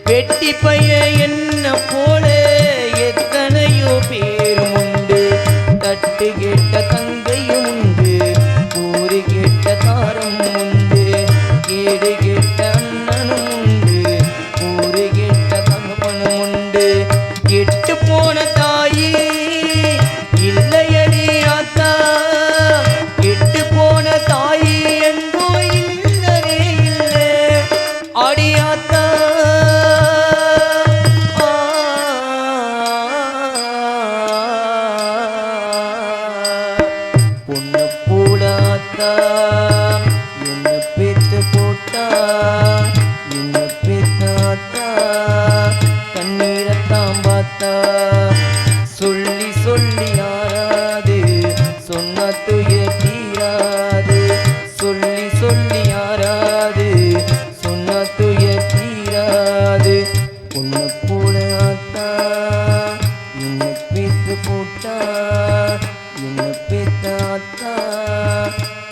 வெட்டி பைய என்ன போல எத்தனையோ பேரும் உண்டு. தட்டு கேட்ட தங்கையும் உண்டு, கூறு கேட்ட தாரம் உண்டு, கேடு கேட்ட அண்ணனும் உண்டு, கூறு கேட்ட தகப்பனும் உண்டு. கெட்டு போன தாயி இல்லையடி ஆத்தா, கெட்டு போன தாயி எங்கோ இல்லவே இல்லை அடியாத்தா. பொண்ணு போலாத்தா என்ன பெத்து போட்டா, என்ன பெத்தாத்தா கண்ணீரத்தாம் பார்த்தா. சொல்லி சொல்லி யாராது சொன்ன துயர் தீராது, சொல்லி சொல்லி யாராது சொன்ன துயர் தீராது. பொண்ணு போல ஆத்தா என்ன பெத்து போட்டா, என்ன பெத்தாத்தா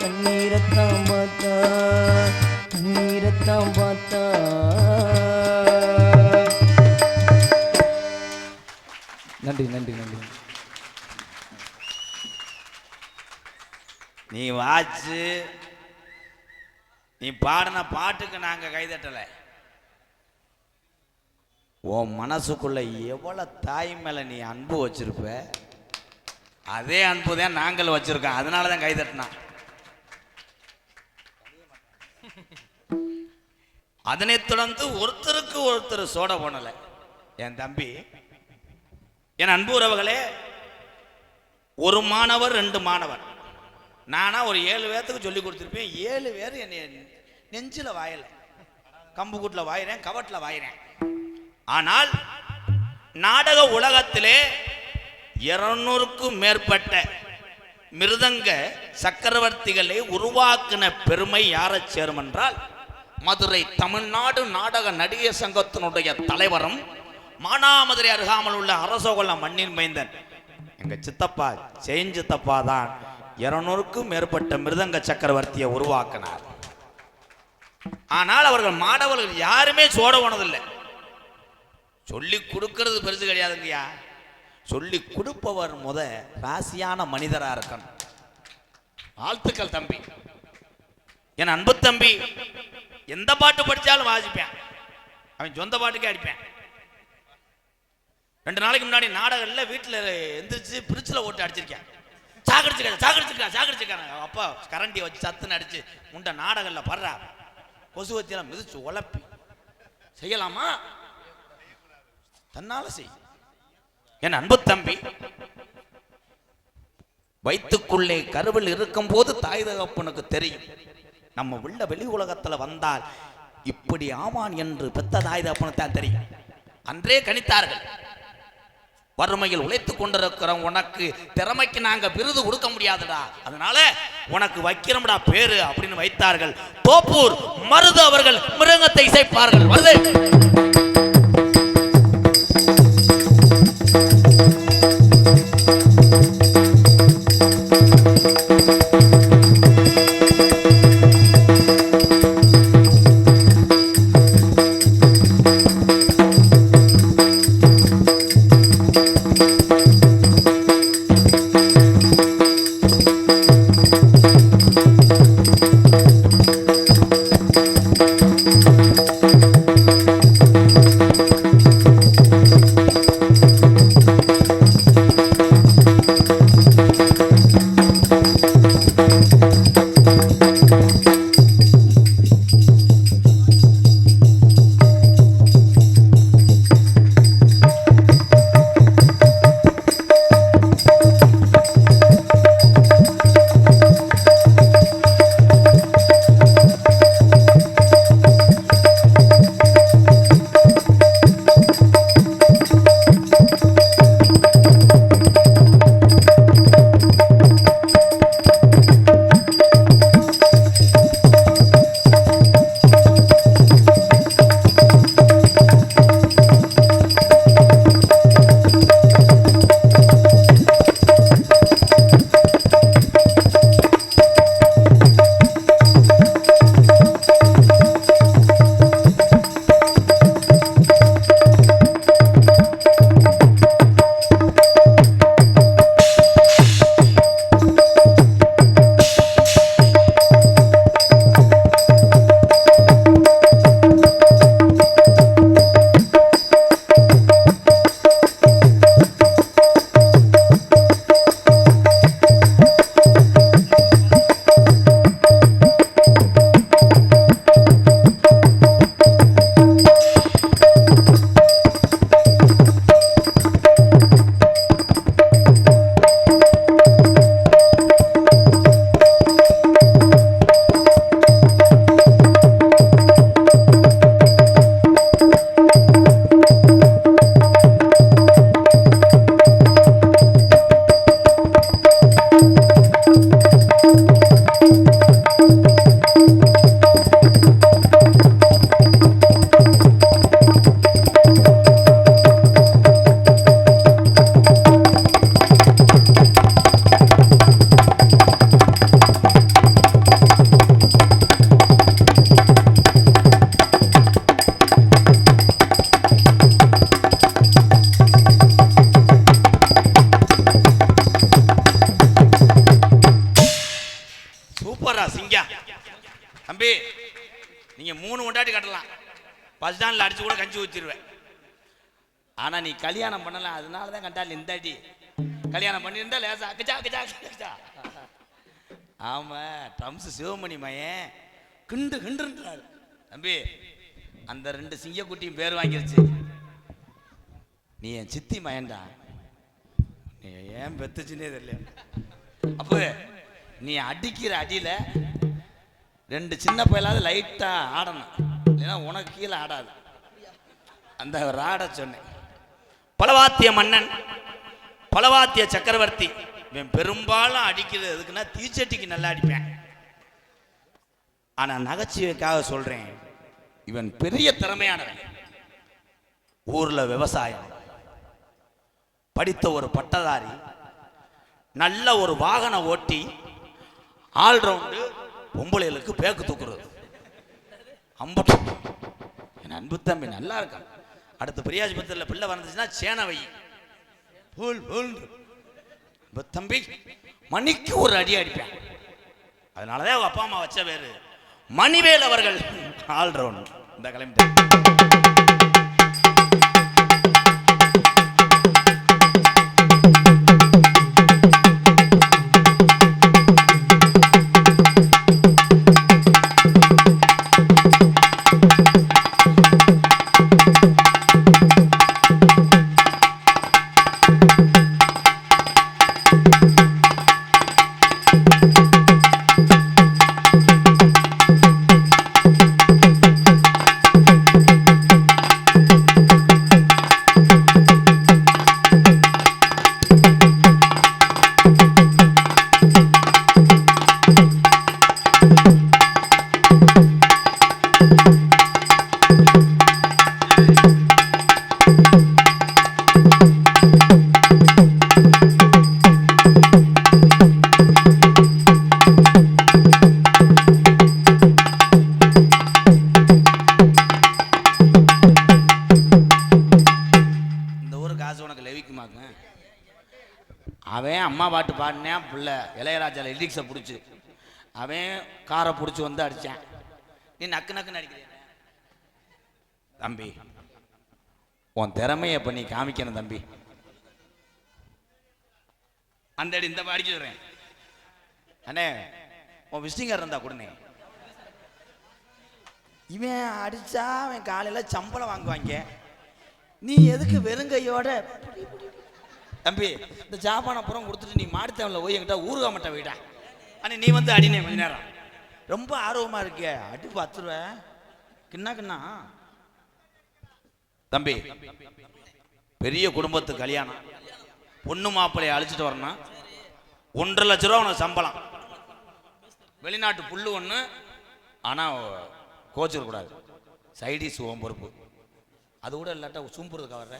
கண்ணீரத்தாம் பார்த்தா, கண்ணீரத்தாம் பார்த்தா. நன்றி நன்றி நன்றி. நீ வாச்சு நீ பாடின பாட்டுக்கு நாங்க கைதட்டலை. உன் மனசுக்குள்ள எவ்வளவு தாய் மேல நீ அன்பு வச்சிருப்ப, அதே அன்பு தான் நாங்கள் வச்சிருக்கோம். அதனாலதான் கைதட்டினா. அதனை தொடர்ந்து ஒருத்தருக்கு ஒருத்தர் சோட போனல. என் தம்பி, என் அன்பு உறவுகளே, ஒரு மாணவர் 2 மாணவர், நானா ஒரு 7 பேர்த்துக்கு சொல்லி கொடுத்துருப்பேன். 7 பேர் என்னை நெஞ்சில் வாயல, கம்பு கூட்டில் வாயிறேன், கவட்டில் வாயிறேன். ஆனால் நாடக உலகத்திலே 200க்கும் மேற்பட்ட மிருதங்க சக்கரவர்த்திகளை உருவாக்கின பெருமை யாரை சேரும் என்றால், மதுரை தமிழ்நாடு நாடக நடிகர் சங்கத்தினுடைய தலைவரும் மானாமதுரை அருகாமல் உள்ள அரசோகொல்ல மண்ணின் மைந்தன் எங்க சித்தப்பா சித்தப்பா தான் 200க்கும் மேற்பட்ட மிருதங்க சக்கரவர்த்தியை உருவாக்கினார். ஆனால் அவர்கள் மாணவர்கள் யாருமே சோட போனதில்லை. சொல்லி கொடுக்கிறது பெருசு கிடையாதுங்கய்யா, சொல்லி கொடுப்பவர் ராசியான மனிதரா இருக்கணும். வாழ்த்துக்கள் தம்பி, என் அன்பு தம்பி. எந்த பாட்டு படிச்சாலும் வாசிப்பேன், அவன் சொந்த பாட்டுக்கே அடிப்பேன். 2 நாளைக்கு முன்னாடி நாடகம்ல வீட்டில் எந்திரிச்சு பிரிட்ஜில் ஓட்டு அடிச்சிருக்கேன். சாகடிச்சிருக்காங்க. அப்பா கரண்டியை வச்சு சத்துன்னு அடிச்சு முண்ட நாடகம்ல படுறா, கொசுவத்தியெல்லாம் மிதிச்சு உழப்பி செய்யலாமா? தன்னால செய். என் அன்பு தம்பி, வயிற்றுக்குள்ளே கருவில் இருக்கும் போது தாய் தகப்பனுக்கு தெரியும் நம்ம உள்ள வெளி உலகத்துல வந்தால் இப்படி ஆமான் என்று பெத்த தாய் தகப்பனுக்கு தான் தெரியும். அன்றே கணித்தார்கள், வறுமையில் உழைத்துக் கொண்டிருக்கிறோம், உனக்கு திறமைக்கு நாங்க விருது கொடுக்க முடியாதுடா, அதனால உனக்கு வைக்கிறோம்டா பேரு அப்படின்னு வைத்தார்கள். தோப்பூர் மருது அவர்கள் மிருகத்தை இசைப்பார்கள். வருது தம்பி, நீங்க 3 கொண்டாட்டி கட்டலாம், பஸ் ஸ்டாண்ட்ல அடிச்சு கூட கஞ்சி ஊத்திடுவேன். ஆனா நீ கல்யாணம் பண்ணலாம், அதனாலதான் கண்டாள் இந்த அடி. கல்யாணம் பண்ணியிருந்தா லேசா அக்கச்சா அக்கச்சா அக்கச்சா. ஆமா, ட்ரம்ஸ் சிவமணி மயன் கிண்டு கிண்டுன்றாரு. தம்பி, அந்த 2 சிங்கக்குட்டியும் பேர் வாங்கிருச்சு. நீ என் சித்தி மயன்டா, நீ ஏன் பெத்துச்சுன்னே தெரியல. அப்ப நீ அடிக்கிற அடியில 2 சின்ன பயலாவது லைட்டா ஆடணும், இல்லைன்னா உனக்கு கீழே ஆடாது. அந்த ராட சொன்னேன். பலவாத்திய மன்னன், பலவாத்திய சக்கரவர்த்தி. இவன் பெரும்பாலும் அடிக்கிறது எதுக்குன்னா தீச்சட்டிக்கு நல்லா அடிப்பேன். ஆனா நகைச்சுவைக்காக சொல்றேன், இவன் பெரிய திறமையானவன். ஊர்ல விவசாயம், படித்த ஒரு பட்டதாரி, நல்ல ஒரு வாகன ஓட்டி, ஆல்ரவுண்டு, பொம்பளைகளுக்கு பேக்கு தூக்குறது. அம்பட்டு என் அன்பு தம்பி நல்லா இருக்கான். அடுத்து பெரியாஸ்பத்திரியில் பிள்ளை வந்துச்சுன்னா சேனை வை போல் போல். தம்பி மணிக்கு ஒரு அடி அடிப்பேன். அதனாலதான் அவங்க அப்பா அம்மா வச்ச பேரு மணிவேல் அவர்கள் ஆல்ரவுண்ட். இந்த கிளம்பிட்டு அவன் அம்மா பாட்டு பாடினேன் பிள்ளை இளையராஜாவில் லிரிக்ஸை பிடிச்சி அவன் காரை பிடிச்சி வந்து அடித்தான். நீ நக்கு நக்குன்னு அடிக்கிறேன். தம்பி உன் திறமையை இப்போ நீ காமிக்கணும் தம்பி. அந்த அடி இந்த அடிச்சு சொல்கிறேன். அண்ணே உன் விசிட்டிங் கார்டு இருந்தா கொடுனே. இவன் அடித்தா அவன் காலையில் சம்பளம் வாங்குவாங்க. நீ எதுக்கு வெறுங்கையோட தம்பி இந்த ஜாப்பான புறம் கொடுத்துட்டு நீ மாடித்தவனில் போய் என்கிட்ட ஊருகா மட்டை போயிட்டா அண்ணே நீ வந்து அடினே கொஞ்ச நேரம். ரொம்ப ஆர்வமாக இருக்கிய அடி 10 ரூபா கிண்ணா கிண்ணா. தம்பி பெரிய குடும்பத்து கல்யாணம், பொண்ணு மாப்பிள்ளையை அழைச்சிட்டு வரணும். 1.5 லட்ச ரூபா உனக்கு சம்பளம். வெளிநாட்டு புல்லு ஒன்று, ஆனால் கோச்சிடக்கூடாது. சைடிஸ் ஓம் பொறுப்பு. அது கூட இல்லாட்டா சூம்புறதுக்கு வர்ற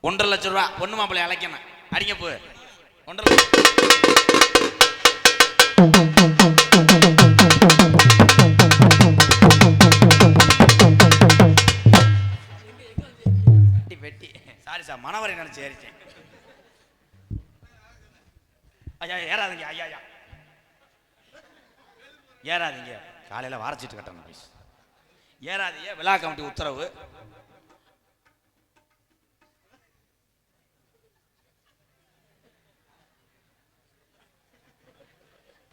1.5 லட்ச ரூபா பொண்ணு மாப்பிள்ளை அழைக்கணும். அடிங்க போ 1.5 வெட்டி. சாரி சார் மனவரை நினைச்சு ஏறிச்சேன். ஐயா ஏறாதீங்க. ஐயா ஐயா ஏறாதீங்க. காலையில் வாரச்சிட்டு கட்டணும். ஏறாதீங்க. விழா கமிட்டி உத்தரவு.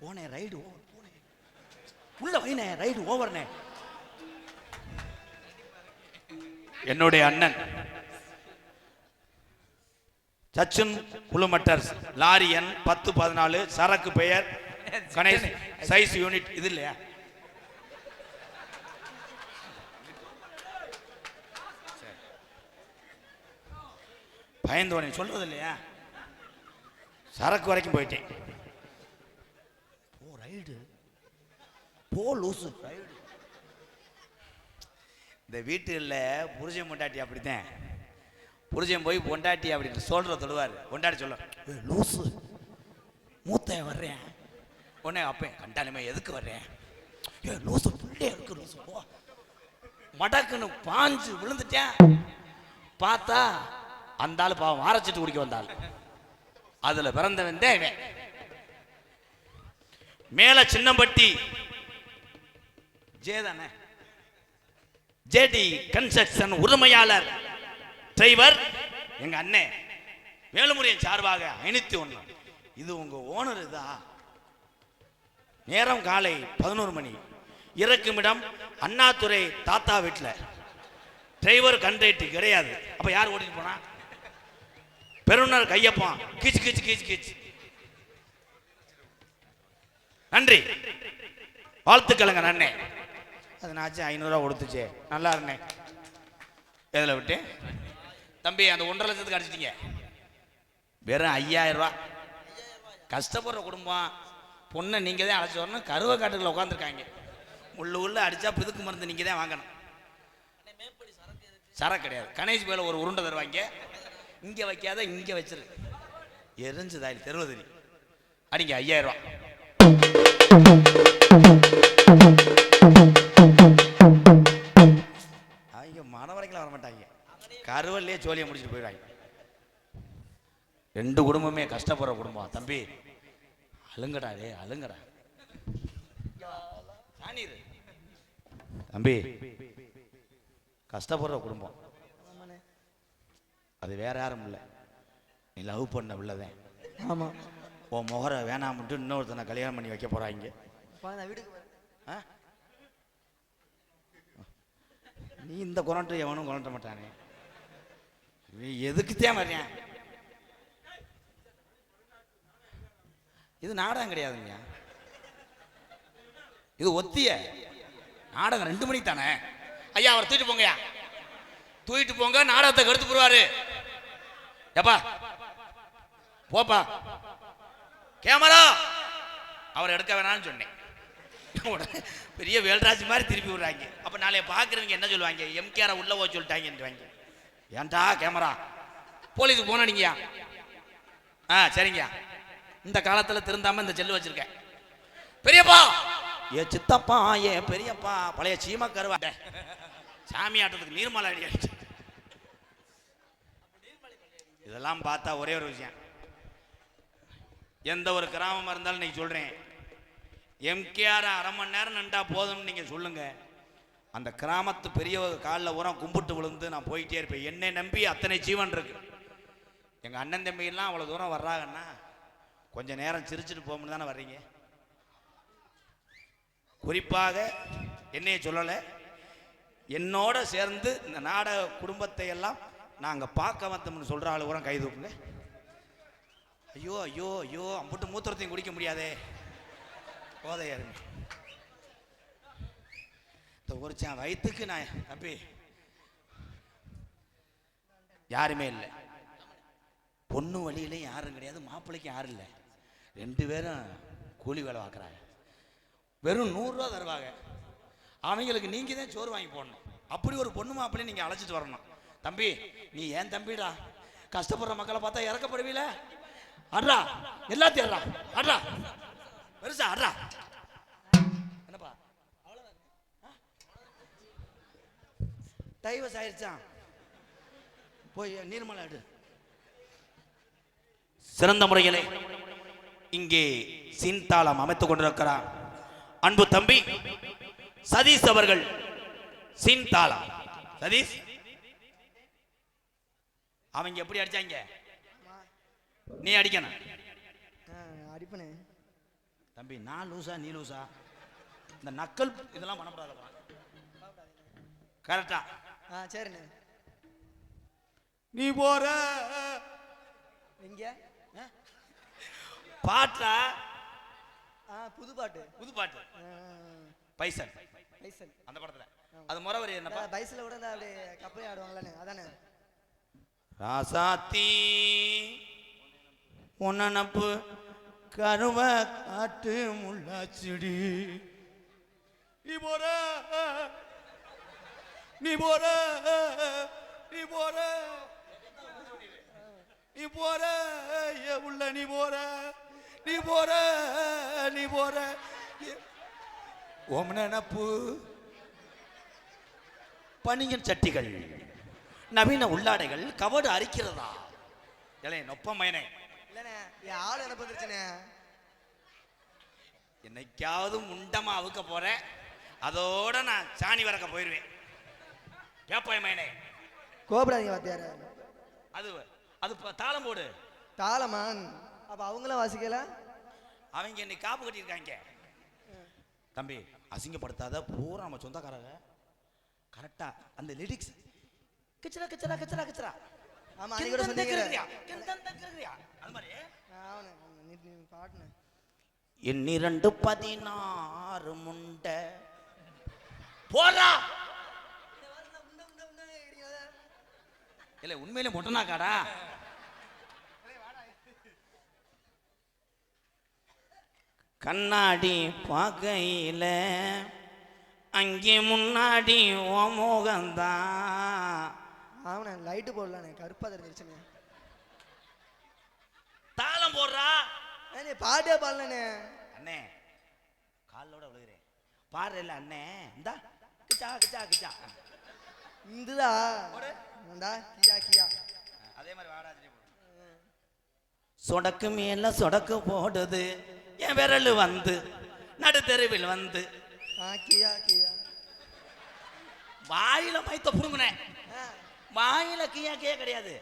போனேன் ரைடு ஓவர். போனேன் உள்ள வைனே ரைடு ஓவர்னே. என்னுடைய அண்ணன் சச்சுன் குழுமட்டர்ஸ் லாரி எண் 1014 சரக்கு பெயர் கணேஷ் சைஸ் யூனிட் இது இல்லையா? பயந்தோனே சொல்றது இல்லையா? சரக்கு வரைக்கும் போயிட்டேன். போ ரைடு போ லூசு ரைடு. இந்த வீட்டில் புருஷன் பொண்டாட்டி அப்படித்தான். புருஷன் போய் பொண்டாட்டி அப்படின்னு சொல்ற தொடுவார். பொண்டாட்டி சொல்ல லூசு மூத்த வர்றேன். உடனே அப்பேன் கண்டாலுமே எதுக்கு வர்றேன்? ஏ லூசு புள்ளே இருக்கு லூசு போ. மடக்குன்னு பாஞ்சு விழுந்துட்டேன். பார்த்தா அந்த ஆள் பாவம் வாரச்சிட்டு குடிக்க வந்தாள். அதுல பிறந்தவன் தான் இவன். மேல சின்னம்பட்டி ஜேதானே ஜேடி கன்ஸ்ட்ரக்ஷன் உரிமையாளர் டிரைவர் எங்க அண்ணே வேலுமுறையின் சார்பாக 501. இது உங்க ஓனர் இதா? நேரம் காலை 11 மணி. இறக்குமிடம் அண்ணாதுரை தாத்தா வீட்டில். டிரைவர் கண்ட்ரைட்டு கிடையாது. அப்ப யார் ஓட்டிட்டு போனா? பெருனர் கையப்பான். கீச்சு கீச்சு கீச்சு கீச்சு. நன்றி வாழ்த்துக்களுங்க அண்ணே. அதனாச்சும் 500 ரூபா கொடுத்துச்சு. நல்லா இருந்தேன். எதில் விட்டு தம்பி அந்த 1.5 லட்சத்துக்கு அடிச்சிட்டீங்க. வெறும் 5000 ரூபா. கஷ்டப்படுற குடும்பம். பொண்ணை நீங்க தான் அழைச்சி வரணும். கருவை காட்டுக்குள்ள உட்காந்துருக்காங்க. உள்ள அடிச்சா பிதுக்கு மருந்து நீங்க தான் வாங்கணும். சரக்கு கிடையாது. கணேஷ் பேல ஒரு உருண்டை தருவாங்க. இங்க வைக்காத இங்க வச்சிரு. எரிஞ்சுதாயில் தெருவதிரி அடிங்க 5000 ரூபா. அவங்க மனவரைக்கும் வர மாட்டாங்க. கருவல்லையே சோழியை முடிச்சுட்டு போயிடுவாங்க. 2 குடும்பமே கஷ்டப்படுற குடும்பம். தம்பி அழுங்கடா டே அழுங்கடா. தம்பி கஷ்டப்படுற குடும்பம். அது வேற யாரும் இல்லை. நீ லவ் பண்ண உள்ளதேன். ஆமா உன் முகரை வேணாம்ட்டு இன்னொருத்தனை கல்யாணம் பண்ணி வைக்க போறாங்க. நீ இந்த குரண்ட்டு எவனும் குரண்ட மாட்டானே. நீ எதுக்குத்தான் வர்றேன்? இது நாடகம் கிடையாதுங்க. இது ஒத்திய நாடகம். 2 மணிக்கு தானே. ஐயா அவர் தூக்கிட்டு போங்கயா. தூக்கிட்டு போங்க. நாடகத்தை கெடுத்து போடுவாரு. எப்பா போப்பா கேமரா. அவர் எடுக்க வேணாம்னு சொன்னேன். பெரிய வேல்ராஜ் மாதிரி திருப்பி விடுறாங்க. அப்ப நாளைய பாக்குறவங்க என்ன சொல்லுவாங்க? எம்கேஆர் உள்ள போய் சொல்லிட்டாங்க. ஏன்டா கேமரா போலீஸுக்கு போன நீங்கயா? சரிங்க. இந்த காலத்துல திருந்தாம இந்த செல்லு வச்சிருக்கேன். பெரியப்பா ஏ சித்தப்பா ஏ பெரியப்பா பழைய சீமா கருவாட்ட சாமி ஆட்டத்துக்கு நீர்மலை அடி. இதெல்லாம் பார்த்தா ஒரே ஒரு விஷயம், எந்த ஒரு கிராமமாக இருந்தாலும் இன்னைக்கு சொல்கிறேன், எம்கேஆர் அரை மணி நேரம் நின்றா போதும்னு நீங்கள் சொல்லுங்கள், அந்த கிராமத்து பெரிய காலில் உரம் கும்பிட்டு விழுந்து நான் போயிட்டே இருப்பேன். என்னை நம்பி அத்தனை ஜீவன் இருக்கு. எங்கள் அண்ணன் தம்பியெல்லாம் அவ்வளோ தூரம் வர்றாங்கன்னா கொஞ்சம் நேரம் சிரிச்சுட்டு போகணும்னு தானே வர்றீங்க. குறிப்பாக என்னைய சொல்லலை, என்னோட சேர்ந்து இந்த நாடக குடும்பத்தை எல்லாம் நாங்கள் பார்க்க வந்தோம்னு சொல்கிற ஆளு கூட கை தூக்குங்க. ஐயோ ஐயோ ஐயோ, அம்புட்டு மூத்திரத்தையும் குடிக்க முடியாதே, போதையாருங்க. ஒரு சான் வயிற்றுக்கு நான் தம்பி யாருமே இல்லை, பொண்ணு வழியிலையும் யாரும் கிடையாது, மாப்பிள்ளைக்கும் யாரும் இல்லை, 2 பேரும் கூலி வேலை பார்க்குறாங்க. வெறும் 100 ரூபா தருவாங்க. அவங்களுக்கு நீங்கள் தான் சோறு வாங்கி போடணும். அப்படி ஒரு பொண்ணு மாப்பிள்ளையும் நீங்கள் அழைச்சிட்டு வரணும். தம்பி நீ ஏன் தம்பிடா, கஷ்டப்படுற மக்களை பார்த்தா இறக்கப்படுவீல, அட்ரா எல்லாத்தையும் அட்ரா அட்ரா பெருசா அட்ரா. என்னப்பா டைவர்ஸ் ஆயிடுச்சான், போய் நீர்மலை எடு. சிறந்த முறையிலே இங்கே சீன்தாளம் அமைத்துக் கொண்டிருக்கிறார் அன்பு தம்பி சதீஷ் அவர்கள். சீன்தாளம் சதீஷ், அவங்க எப்படி அடிச்சாங்க, நீ அடிக்கணும். அடிப்பனே தம்பி, நான் லூசா நீ லூசா, இந்த நக்கல் இதெல்லாம் பண்ணக்கூடாது. கரெக்டா? சரிண்ணே. நீ போற எங்க பாட்டா? புது பாட்டு. புது பாட்டு பைசல் பைசல் அந்த படத்துல அது முறவரி என்னப்பா, பைசல்ல கூட அப்படியே கப்பலே ஆடுவாங்களானே, அதானே. ராசாத்தி உன்னப்பு கருவ காட்டு முள்ளாச்சிடி, நீ போற நீ போற நீ போற நீ போற உள்ள நீ போற நீ போற நீ போற ஓம் நினப்பு பனியன் சட்டிகள் நவீன உள்ளாடைகள் கவடு அரிக்கிறதா இளைய நொப்ப மயனே. இல்லண்ணே, என் ஆளு என்ன வந்துருச்சுண்ணே. என்னைக்காவது முண்டமா அவுக்க போறேன், அதோட நான் சாணி வரக்க போயிருவேன். கேப்பாய் மயனே, கோபடாதீங்க வாத்தியார. அது அது தாளம் போடு. தாளமான் அப்ப அவங்களும் வாசிக்கல, அவங்க இன்னைக்கு காப்பு கட்டியிருக்காங்க. தம்பி அசிங்கப்படுத்தாத, பூரா நம்ம சொந்தக்காரங்க. கரெக்டா அந்த லிரிக்ஸ் கிச்சரா கிச்சரா கிச்சரா கிச்சரா. ஆமா அன்னைக்கு கூட சொன்னீங்க. அது மாதிரி நீ பாட்டுன. என் 2 16 முண்டை போறா. இல்ல உண்மையிலே மொட்டனா காடா. கண்ணாடி பார்க்கையில அங்கே முன்னாடி ஓமோகந்தான். ஆமாண்ணே, லைட்டு போடலானே, கருப்பா தெரிஞ்சிருச்சுண்ணே. தாளம் போடுறா. நீ பாட்டே பாடலண்ணே. அண்ணே காலோட விழுகிறேன், பாடுற இல்ல அண்ணே. இந்தா கிச்சா கிச்சா கிச்சா இந்துதா கியா கியா. அதே மாதிரி வாடாஜி சொடக்கு மேல சொடக்கு போடுது என் விரல் வந்து நடுத்தெருவில் வந்து கியா கியா. வாயில மைத்த புடுங்குனேன், வாயில கியா கியா கிடையாது.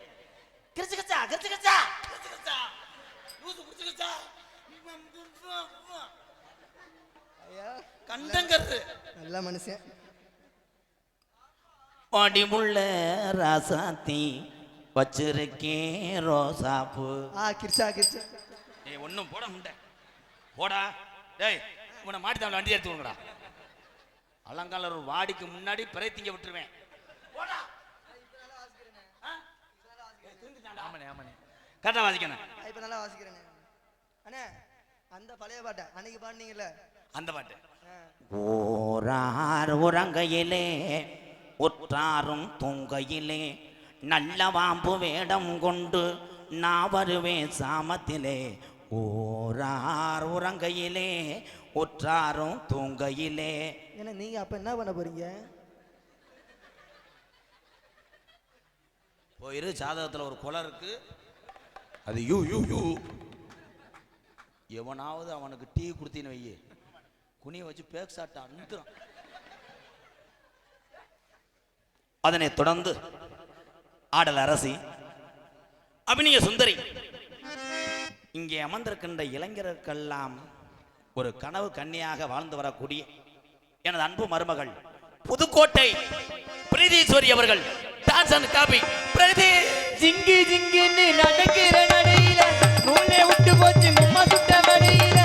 கிரிச்சு கிச்சா கிரிச்சு கிச்சா கிரிச்சு கிச்சா லூசு கிரிச்சு கிச்சா கண்டங்கரு நல்ல மனுஷன். பாடிமுள்ள ராசாத்தி வச்சிருக்கேன் ரோசாப்பு. கிரிச்சா கிரிச்சா. ஏய் ஒன்றும் போட முண்டை போடா. டேய் உன்னை மாட்டி தான் வண்டி எடுத்து விடுங்கடா. அலங்கால ஒரு வாடிக்கு முன்னாடி பிறை திங்க விட்டுருவேன். கரெக்டாக வாசிக்கணும். இப்ப நல்லா வாசிக்கிறேன் அண்ணே. அந்த பழைய பாட்டை அன்னைக்கு பாடுனீங்கல்ல, அந்த பாட்டு. ஓரார் உறங்கையிலே உற்றாரும் தூங்கையிலே நல்ல வாம்பு வேடம் கொண்டு நான் வருவேன் சாமத்திலே. ஓரார் உறங்கையிலே உற்றாரும் தூங்கையிலே. ஏன்னா நீங்க அப்ப என்ன பண்ண போறீங்க? போயிரு, ஜாதகத்தில் ஒரு குலம் இருக்கு, அது யூ யூ யூ. எவனாவது அவனுக்கு டீ கொடுத்தின்னு வையே, குனிய வச்சு பேக் சாட்டா அனுப்புறான். அதனை தொடர்ந்து ஆடல் அரசி அபிநய சுந்தரி இங்கே அமர்ந்திருக்கின்ற இளைஞர்களுக்கெல்லாம் ஒரு கனவு கன்னியாக வாழ்ந்து வரக்கூடிய எனது அன்பு மருமகள் புதுக்கோட்டை பிரீதீஸ்வரி அவர்கள் டான்ஸ் அண்ட் காபி. பிரீதி ஜிங்கி ஜிங்கின்னு நடக்கிற நடையில நூலே விட்டு போச்சு மும்மா சுட்ட வழியில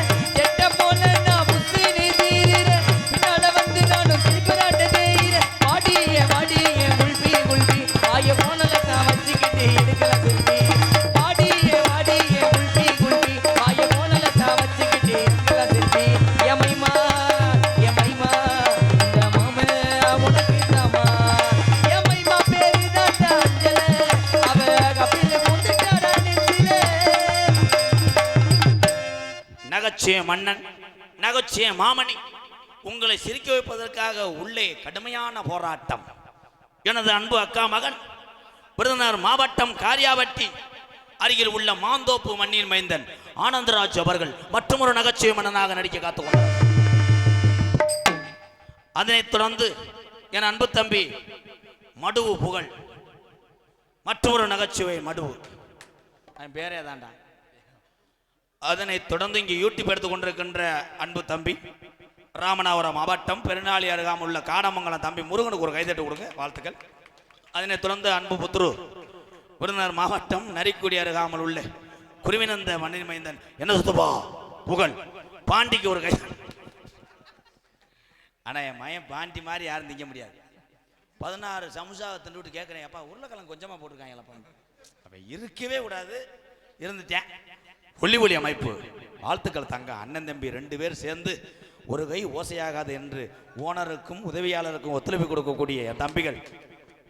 எட்ட போல நான் புத்தி நீ தீர பின்னால வந்து நானும் சிரிப்பராட்ட தேயிற வாடிய வாடிய குல்பி குல்பி ஆய போனல நான் வச்சுக்கிட்டு எடுக்கல குல்பி வாடிய வாடிய குல்பி குல்பி ஆய போனல நான் வச்சுக்கிட்டு எடுக்கல குல்பி எமைமா எமைமா இந்த மாம உனக்கு தாமா எமைமா பேரு தாத்தா அஞ்சல அவ கப்பில முந்துட்டாடா நெஞ்சில. நகைச்சுவை மன்னன், நகைச்சுவை மாமணி உங்களை சிரிக்க வைப்பதற்காக உள்ளே கடுமையான போராட்டம். எனது அன்பு அக்கா மகன் விருதுநகர் மாவட்டம் காரியாவட்டி அருகில் உள்ள மாந்தோப்பு மண்ணின் மைந்தன் ஆனந்தராஜ் அவர்கள் மற்றொரு நகைச்சுவை மன்னனாக நடிக்க காத்துக்கொண்டார். அதனைத் தொடர்ந்து என் அன்பு தம்பி மடுவு புகழ் மற்றொரு நகைச்சுவை மடுவு, அவன் பேரே தாண்டா. அதனைத் தொடர்ந்து இங்கே யூடியூப் எடுத்துக் கொண்டிருக்கின்ற அன்பு தம்பி ராமநாதபுரம் மாவட்டம் பெருநாளி அருகாமல் உள்ள காடமங்கலம் தம்பி முருகனுக்கு ஒரு கைதட்டு கொடுங்க, வாழ்த்துக்கள். அதனைத் தொடர்ந்து அன்பு புத்துரு விருதுநகர் மாவட்டம் நரிக்குடி அருகாமல் உள்ள குருவினந்த மண்ணின் மைந்தன் என்ன சுத்தப்பா புகழ் பாண்டிக்கு ஒரு கை. ஆனா என் மயன் பாண்டி மாதிரி யாரும் திங்க முடியாது. 16 சமுசாவை தின்னு கேட்குறேன், அப்பா உருளைக்கிழங்கு கொஞ்சமா போட்டிருக்காங்களா பாண்டி. அப்ப இருக்கவே கூடாது, இருந்துட்டேன். ஒளி ஒளி அமைப்பு வாழ்த்துக்கள் தங்க. அண்ணன் தம்பி 2 பேர் சேர்ந்து ஒரு கை ஓசையாகாது என்று ஓனருக்கும் உதவியாளருக்கும் ஒத்துழைப்பு கொடுக்கக்கூடிய என் தம்பிகள்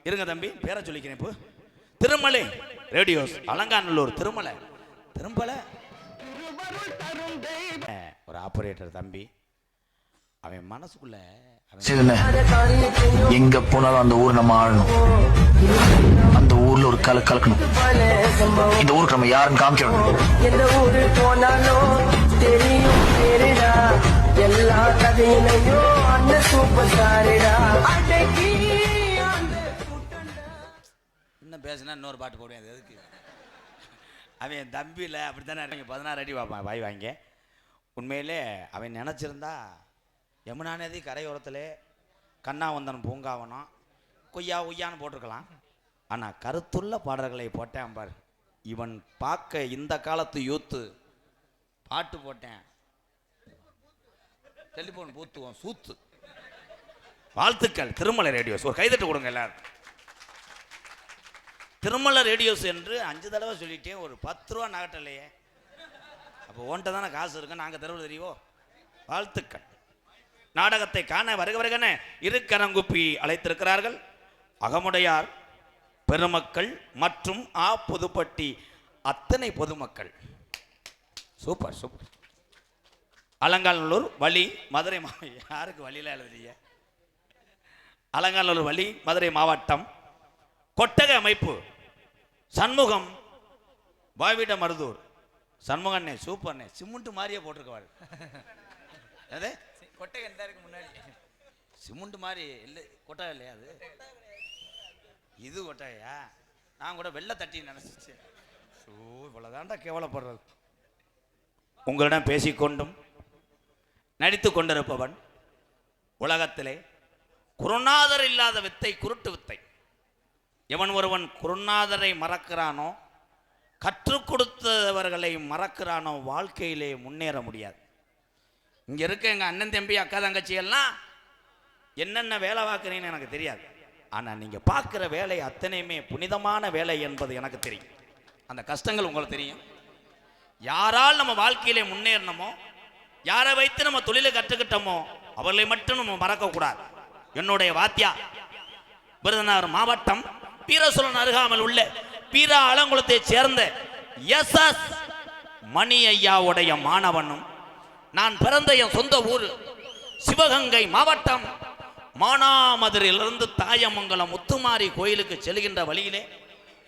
இருங்க. தம்பி பேரை சொல்லிக்கிறேன். இப்போ திருமலை ரேடியோஸ் அலங்காநல்லூர் திருமலை ஒரு ஆபரேட்டர் தம்பி. அவன் மனசுக்குள்ள எங்க போனாலும் அந்த ஊர் நம்ம ஆளணும், அந்த ஊர்ல ஒரு கலக்கணும், இந்த ஊருக்கு நம்ம யாருன்னு காமிக்கணும். எந்த ஊரு போனாலும் தெரியும் பேருடா, எல்லா கதையிலையும் அந்த சூப்பர் ஸ்டாருடா. இன்னும் பேசினா இன்னொரு பாட்டு போடுவேன். அது எதுக்கு? அவன் தம்பியில் அப்படித்தானே 16 அடி வாய் வாங்க. உண்மையிலே அவன் நினச்சிருந்தா யமுனா நதி கரையோரத்தில் கண்ணாவந்தன் பூங்காவனம் கொய்யா ஒய்யான்னு போட்டிருக்கலாம். ஆனால் கருத்துள்ள பாடல்களை போட்டேன் பார். இவன் பார்க்க இந்த காலத்து யூத்து பாட்டு போட்டேன், டெலிஃபோன் பூத்துவோம் சூத்து. வாழ்த்துக்கள் திருமலை ரேடியோஸ், ஒரு கைதட்டு கொடுங்க எல்லாரும். திருமலை ரேடியோஸ் என்று 5 தடவை சொல்லிட்டேன், ஒரு 10 ரூபா நகட்டலையே. அப்போ ஓன்ட்ட தானே காசு இருக்கு, நாங்கள் தருவது தெரியவோ. வாழ்த்துக்கள். நாடகத்தை காண வருகவருகன இருக்கரங்குப்பி அழைத்திருக்கிறார்கள் அகமுடையார் பெருமக்கள் மற்றும் புதுப்பட்டி அத்தனை பொதுமக்கள். Super super. அலங்காநல்லூர் வழி மதுரை யாருக்கு வழியில எழுதிய அலங்காநல்லூர் வழி மதுரை மாவட்டம் கொட்டகை அமைப்பு சண்முகம் வாவிட மருதூர் சண்முகண்ணே சூப்பர்ண்ணே சிமெண்ட் மாதிரியே போட்டிருக்கவாரு. அதே கொட்டகை இருக்கு முன்னாடி சிமெண்ட் மாதிரி இல்லை, கொட்டகை இல்லையா அது? இது கொட்டகையா? நான் கூட வெள்ளை தட்டி நினைச்சிச்சேன். இவ்வளவுதான்டா கேவலப்படுறது. உங்களிடம் பேசிக்கொண்டும் நடித்து கொண்டிருப்பவன் உலகத்திலே குருநாதர் இல்லாத வித்தை குருட்டு வித்தை. எவன் ஒருவன் குருநாதரை மறக்கிறானோ, கற்றுக் கொடுத்தவர்களை மறக்கிறானோ, வாழ்க்கையிலே முன்னேற முடியாது. இங்க இருக்க எங்க அண்ணன் தம்பி அக்கா தங்கச்சி எல்லாம் என்னென்ன வேலை பார்க்குறீங்கன்னு எனக்கு தெரியாது. ஆனா நீங்க பார்க்குற வேலை அத்தனையுமே புனிதமான வேலை என்பது எனக்கு தெரியும். அந்த கஷ்டங்கள் உங்களுக்கு தெரியும். யாரால் நம்ம வாழ்க்கையிலே முன்னேறணுமோ, யாரை வைத்து நம்ம தொழிலை கற்றுக்கிட்டோமோ அவர்களை மட்டும் நம்ம மறக்கக்கூடாது. என்னுடைய வாத்தியா விருதுநகர் மாவட்டம் வீரசூரன் அருகாமல் உள்ள வீரா ஆலங்குளத்தை சேர்ந்த எஸ் மணி ஐயாவுடைய மாணவனும், நான் பிறந்த என் சொந்த ஊர் சிவகங்கை மாவட்டம் மானாமதுரையிலிருந்து தாயமங்கலம் முத்துமாரி கோயிலுக்கு செல்கின்ற வழியிலே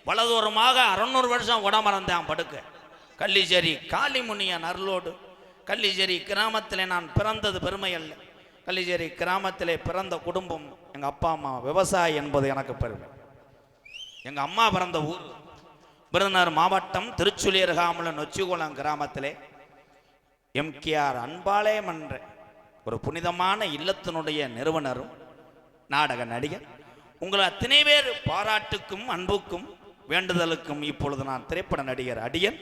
பலதூரமாக 600 வருஷம் உடமறந்தான் படுக்க. கள்ளிச்சேரி காளிமுனியன் அருளோடு கள்ளிச்சேரி கிராமத்திலே நான் பிறந்தது பெருமை அல்ல. கள்ளிச்சேரி கிராமத்திலே பிறந்த குடும்பம் எங்கள் அப்பா அம்மா விவசாயி என்பது எனக்கு பெருமை. எங்கள் அம்மா பிறந்த ஊர் விருதுநகர் மாவட்டம் திருச்சுழியர்காமல நொச்சிகுளம் கிராமத்திலே எம்கேஆர் அன்பாலயம் என்ற ஒரு புனிதமான இல்லத்தினுடைய நிறுவனரும் நாடக நடிகர். உங்கள் அத்தனை பேர் பாராட்டுக்கும் அன்புக்கும் வேண்டுதலுக்கும் இப்பொழுது நான் திரைப்பட நடிகர் அடியன்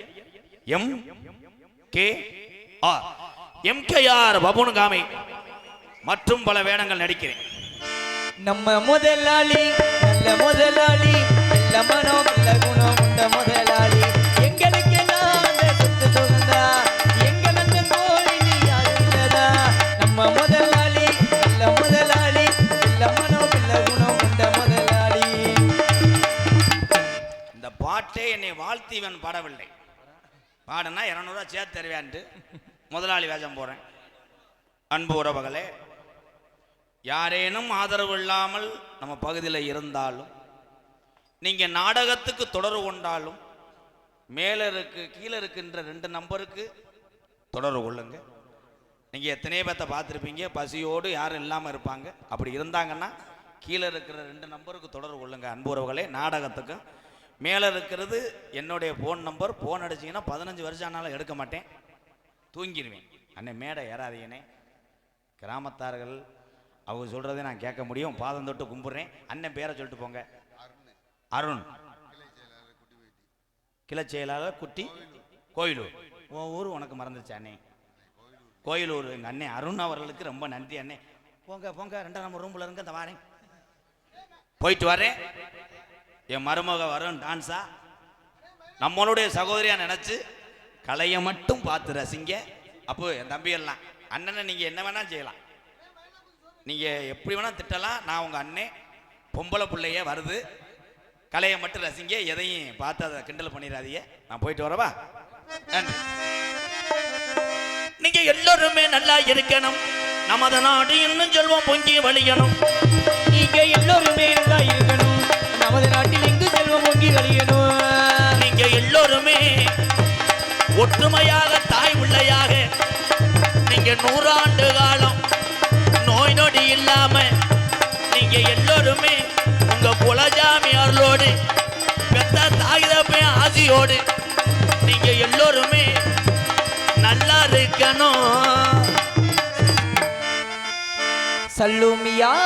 எம்கேஆர் பபுன்காமி மற்றும் பல வேடங்கள் நடிக்கிறேன். நம்ம முதலாளி நல்ல முதலாளி, நல்ல மனம் நல்ல குணம் உண்ட முதலாளி, எங்களுக்கெல்லாம் அந்த சொத்து சுகந்தா, எங்க நல்ல போலி நீ யாரும் இல்லதா. நம்ம முதலாளி நல்ல முதலாளி, நல்ல மனம் நல்ல குணம் உண்ட முதலாளி. இந்த பாட்டே என்னை வாழ்த்திவன் பாடவில்லை. பாடுனா 200 ரூபா சேர்த்து தருவேன்ட்டு முதலாளி வேஷம் போறேன். அன்பு உறவுகளே, யாரேனும் ஆதரவு இல்லாமல் நம்ம பகுதியில் இருந்தாலும், நீங்கள் நாடகத்துக்கு தொடர்பு கொண்டாலும் மேலே கீழே இருக்கின்ற 2 நம்பருக்கு தொடர்பு கொள்ளுங்க. நீங்கள் எத்தனை பேர்த்த பார்த்துருப்பீங்க பசியோடு யாரும் இல்லாமல் இருப்பாங்க. அப்படி இருந்தாங்கன்னா கீழே இருக்கிற 2 நம்பருக்கு தொடர்பு கொள்ளுங்க. அன்பு உறவுகளே, நாடகத்துக்கு மேலே இருக்கிறது என்னுடைய ஃபோன் நம்பர். ஃபோன் அடிச்சிங்கன்னா 15 வருஷம் ஆனாலும் எடுக்க மாட்டேன், தூங்கிடுவேன். அன்னை மேடை ஏறாதீங்கன்னே. கிராமத்தார்கள் அவங்க சொல்கிறதே நான் கேட்க முடியும். பாதம் தொட்டு கும்பிட்றேன். அண்ணன் பேரை சொல்லிட்டு போங்க. அருண், கிளை செயலாளர் குட்டி கோயிலூர். உன் ஊர் உனக்கு மறந்துச்சு அண்ணே, கோயிலூர். எங்கள் அண்ணே அருண் அவர்களுக்கு ரொம்ப நன்றி அண்ணே. போங்க போங்க, 2ஆம் நம்பர் ரூமில் இருங்க, இந்த வாரேன், போயிட்டு வரேன். என் மருமக வரும் டான்ஸா நம்மளுடைய சகோதரியாக நினச்சி கலையை மட்டும் பார்த்து ரசிங்க. அப்போ என் தம்பியெல்லாம் அண்ணனை நீங்கள் என்ன வேணால் செய்யலாம், நீங்கள் எப்படி வேணால் திட்டலாம். நான் உங்கள் அண்ணே, பொம்பளை பிள்ளைய வருது, கலையை மட்டும் ரசிங்க, எதையும் பார்த்து அதை கிண்டல் பண்ணிடாதீங்க. நான் போயிட்டு வரவா. நன்றி. நீங்க எல்லோருமே நல்லா இருக்கணும், நமது நாடு இன்னும் செல்வம் பொங்கி வழியணும். நீங்க எல்லோருமே நல்லா இருக்கணும், நமது நாட்டில் எங்கு செல்வம் பொங்கி வழியணும். நீங்க எல்லோருமே ஒற்றுமையாக தாய் பிள்ளையாக நீங்க 100 ஆண்டு காலம் நோய் நொடி இல்லாம நீங்க எல்லோருமே உங்க குலஜாமி அருளோடு பெத்த தாய் தப்பை ஆசியோடு நீங்க எல்லோருமே நல்லா இருக்கணும். சல்லுமியா